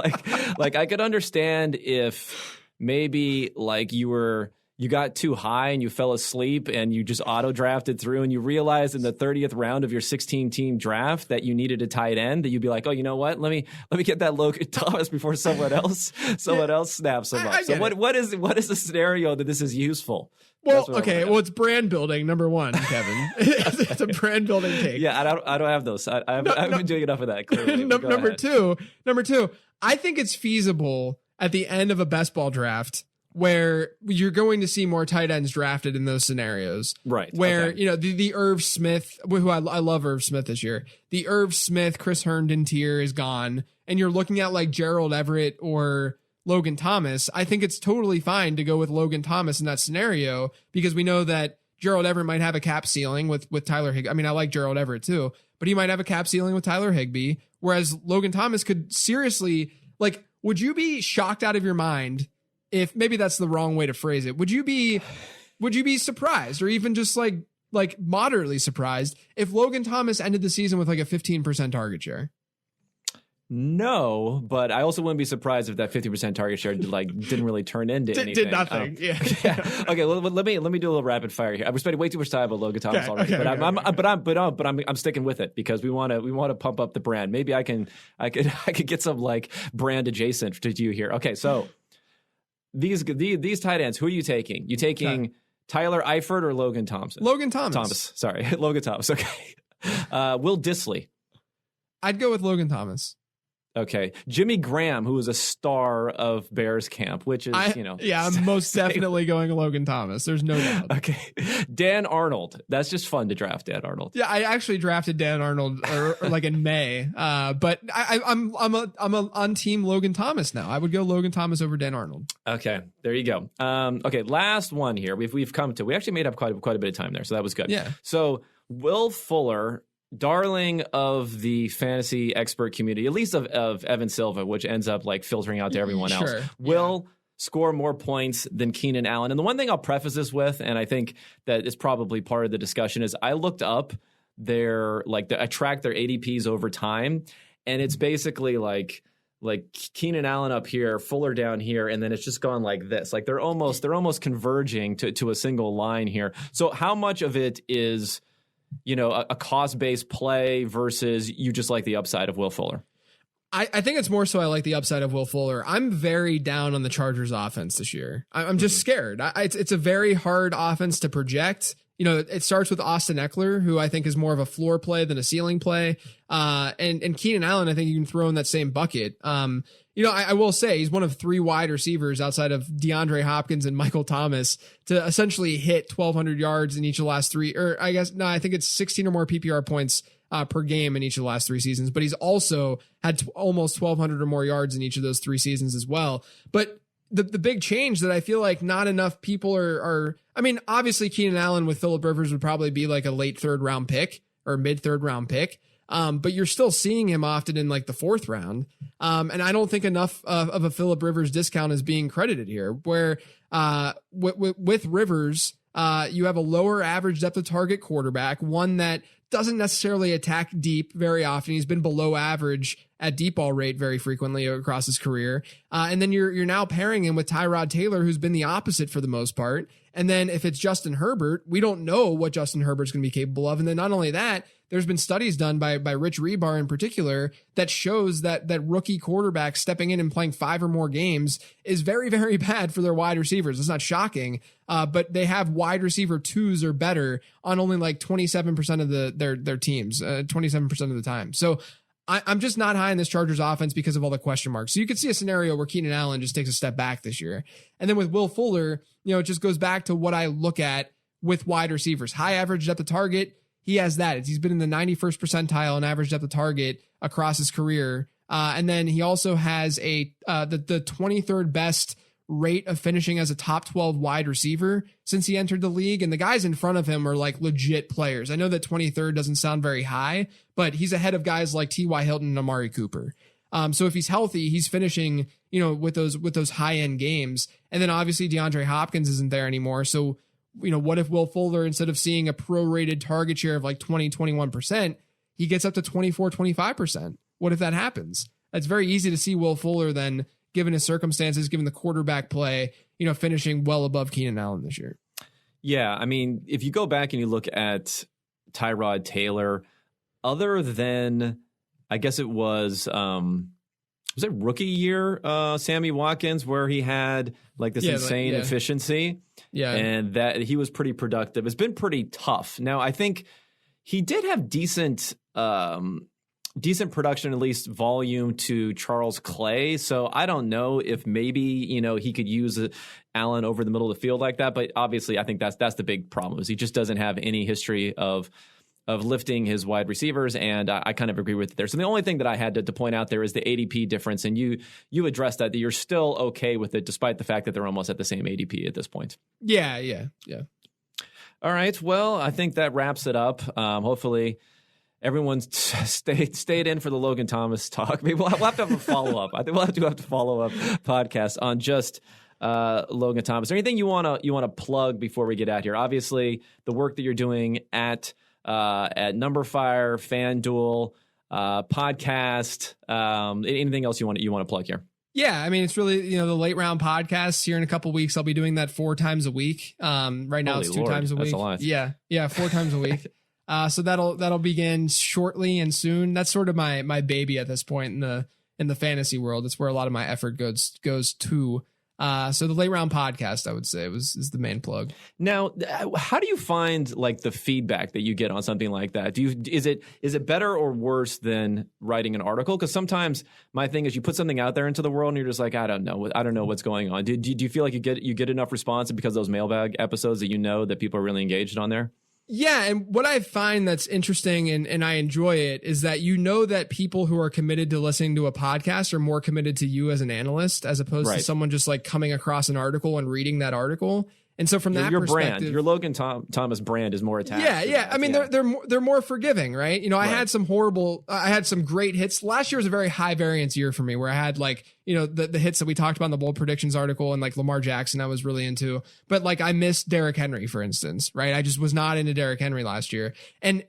Speaker 1: Like I could understand if maybe like you got too high and you fell asleep and you just auto drafted through and you realized in the 30th round of your 16-team draft that you needed a tight end, that you'd be like, oh, you know what? Let me get that Logan Thomas before someone else snaps him up. So what is the scenario that this is useful?
Speaker 2: Well, okay. Well, it's brand building, number one, Kevin. It's a brand building take.
Speaker 1: Yeah, I don't have those. I haven't been doing enough of that. Clearly.
Speaker 2: Number two, I think it's feasible at the end of a best ball draft where you're going to see more tight ends drafted in those scenarios.
Speaker 1: Right.
Speaker 2: Where, the Irv Smith, who I love Irv Smith this year, the Irv Smith, Chris Herndon tier is gone. And you're looking at like Gerald Everett or Logan Thomas. I think it's totally fine to go with Logan Thomas in that scenario because we know that Gerald Everett might have a cap ceiling with Tyler Higbee. I mean, I like Gerald Everett too, but he might have a cap ceiling with Tyler Higbee, whereas Logan Thomas could seriously, like, would you be shocked out of your mind if, maybe that's the wrong way to phrase it, would you be surprised or even just like moderately surprised if Logan Thomas ended the season with like a 15% target share?
Speaker 1: No, but I also wouldn't be surprised if that 50% target share didn't really turn into anything.
Speaker 2: Did nothing. Yeah.
Speaker 1: Okay. Well, let me do a little rapid fire here. I've spending way too much time about Logan Thomas already, but I'm sticking with it because we want to pump up the brand. Maybe I could get some like brand adjacent to you here. Okay, so these tight ends, who are you taking? You taking Tyler Eifert or Logan Thompson?
Speaker 2: Logan Thomas.
Speaker 1: Sorry, Logan Thomas. Okay. Will Dissly.
Speaker 2: I'd go with Logan Thomas.
Speaker 1: Okay. Jimmy Graham, who is a star of Bears camp, which is,
Speaker 2: Yeah, I'm most definitely going Logan Thomas. There's no doubt.
Speaker 1: Okay. Dan Arnold. That's just fun to draft Dan Arnold.
Speaker 2: Yeah, I actually drafted Dan Arnold or like in May. But I'm on team Logan Thomas now. I would go Logan Thomas over Dan Arnold.
Speaker 1: Okay. There you go. Okay. Last one here. We actually made up quite a bit of time there. So that was good.
Speaker 2: Yeah.
Speaker 1: So Will Fuller, darling of the fantasy expert community, at least of Evan Silva, which ends up like filtering out to everyone else.
Speaker 2: Sure.
Speaker 1: Will score more points than Keenan Allen. And the one thing I'll preface this with, and I think that is probably part of the discussion, is I looked up I tracked their ADPs over time, and it's basically like Keenan Allen up here, Fuller down here, and then it's just gone like this. Like they're almost converging to a single line here. So how much of it is, a cost-based play versus you just like the upside of Will Fuller?
Speaker 2: I think it's more so I like the upside of Will Fuller. I'm very down on the Chargers offense this year. I'm just scared. It's a very hard offense to project. It starts with Austin Eckler, who I think is more of a floor play than a ceiling play. And Keenan Allen, I think you can throw in that same bucket. I will say he's one of 3 wide receivers outside of DeAndre Hopkins and Michael Thomas to essentially hit 1,200 yards in each of the last 3, or I think it's 16 or more PPR points per game in each of the last 3 seasons, but he's also had almost 1,200 or more yards in each of those 3 seasons as well. But the big change that I feel like not enough people are obviously Keenan Allen with Phillip Rivers would probably be like a late 3rd round pick or mid 3rd round pick. But you're still seeing him often in like the 4th round. And I don't think enough of a Phillip Rivers discount is being credited here, where with Rivers, you have a lower average depth of target quarterback, one that doesn't necessarily attack deep very often. He's been below average at deep ball rate very frequently across his career. And then you're now pairing him with Tyrod Taylor, who's been the opposite for the most part. And then if it's Justin Herbert, we don't know what Justin Herbert's going to be capable of. And then not only that, there's been studies done by Rich Rebar in particular that shows that rookie quarterback stepping in and playing 5 or more games is very, very bad for their wide receivers. It's not shocking, but they have wide receiver 2s or better on only like 27% of their teams, 27% of the time. So I'm just not high in this Chargers offense because of all the question marks. So you could see a scenario where Keenan Allen just takes a step back this year. And then with Will Fuller, it just goes back to what I look at with wide receivers. High average depth of target. He has that. He's been in the 91st percentile on average depth of target across his career. And then he also has the 23rd best rate of finishing as a top 12 wide receiver since he entered the league. And the guys in front of him are like legit players. I know that 23rd doesn't sound very high, but he's ahead of guys like T.Y. Hilton and Amari Cooper. So if he's healthy, he's finishing, with those high end games. And then obviously DeAndre Hopkins isn't there anymore. So, what if Will Fuller, instead of seeing a prorated target share of like 21%, he gets up to 25%? What if that happens? It's very easy to see Will Fuller then, given his circumstances, given the quarterback play, finishing well above Keenan Allen this year.
Speaker 1: Yeah. I mean, if you go back and you look at Tyrod Taylor, other than, I guess it was it rookie year, Sammy Watkins, where he had like this insane efficiency? Yeah. And that he was pretty productive. It's been pretty tough. Now, I think he did have decent production, at least volume, to Charles Clay. So I don't know if maybe, he could use Allen over the middle of the field like that. But obviously, I think that's the big problem, is he just doesn't have any history of lifting his wide receivers, and I kind of agree with it there. So the only thing that I had to point out there is the ADP difference, and you addressed that you're still okay with it, despite the fact that they're almost at the same ADP at this point. Yeah. All right, well, I think that wraps it up. Hopefully everyone stayed in for the Logan Thomas talk. Maybe we'll have to have a follow-up. I think we'll have to follow up podcast on just Logan Thomas. Is there anything you want to plug before we get out here? Obviously, the work that you're doing at numberFire, FanDuel, podcast, anything else you want to plug here?
Speaker 2: Yeah, I mean, it's really, the late round podcasts here in a couple weeks. I'll be doing that 4 times a week. Right now, it's 2 times a week.
Speaker 1: That's a lot.
Speaker 2: Yeah, 4 times a week. So that'll begin shortly and soon. That's sort of my baby at this point in the fantasy world. It's where a lot of my effort goes to. So the late round podcast, I would say, is the main plug. Now,
Speaker 1: how do you find like the feedback that you get on something like that? Is it better or worse than writing an article? Because sometimes my thing is you put something out there into the world and you're just like, I don't know what's going on. Do you feel like you get enough response because of those mailbag episodes that people are really engaged on there?
Speaker 2: Yeah, and what I find that's interesting and I enjoy it is that that people who are committed to listening to a podcast are more committed to you as an analyst as opposed to someone just like coming across an article and reading that article. And so from that
Speaker 1: your
Speaker 2: perspective,
Speaker 1: brand, your Logan Thomas brand is more attached.
Speaker 2: Yeah. I mean, they're more forgiving, right? You know, I had some great hits. Last year was a very high variance year for me, where I had like, you know, the hits that we talked about in the bold predictions article, and like Lamar Jackson I was really into, but like I missed Derrick Henry, for instance, right? I just was not into Derrick Henry last year, and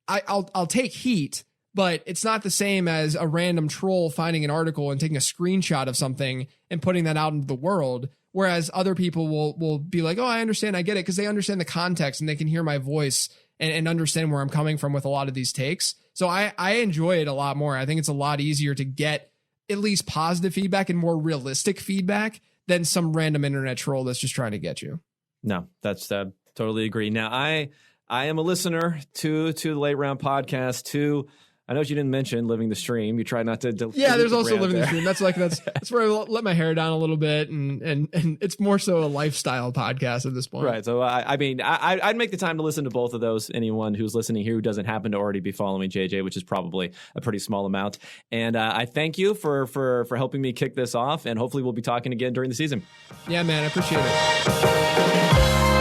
Speaker 2: I'll take heat, but it's not the same as a random troll finding an article and taking a screenshot of something and putting that out into the world. Whereas other people will be like, oh, I understand, I get it, because they understand the context and they can hear my voice and understand where I'm coming from with a lot of these takes. So I enjoy it a lot more. I think it's a lot easier to get at least positive feedback and more realistic feedback than some random internet troll that's just trying to get you.
Speaker 1: No, that's totally agree. Now, I am a listener to the Late Round podcast, to, I know you didn't mention Living the Stream. You try not to.
Speaker 2: There's also Living the Stream. That's where I let my hair down a little bit, and it's more so a lifestyle podcast at this point.
Speaker 1: Right. So I mean, I'd make the time to listen to both of those. Anyone who's listening here who doesn't happen to already be following JJ, which is probably a pretty small amount. And I thank you for helping me kick this off, and hopefully we'll be talking again during the season.
Speaker 2: Yeah, man, I appreciate it.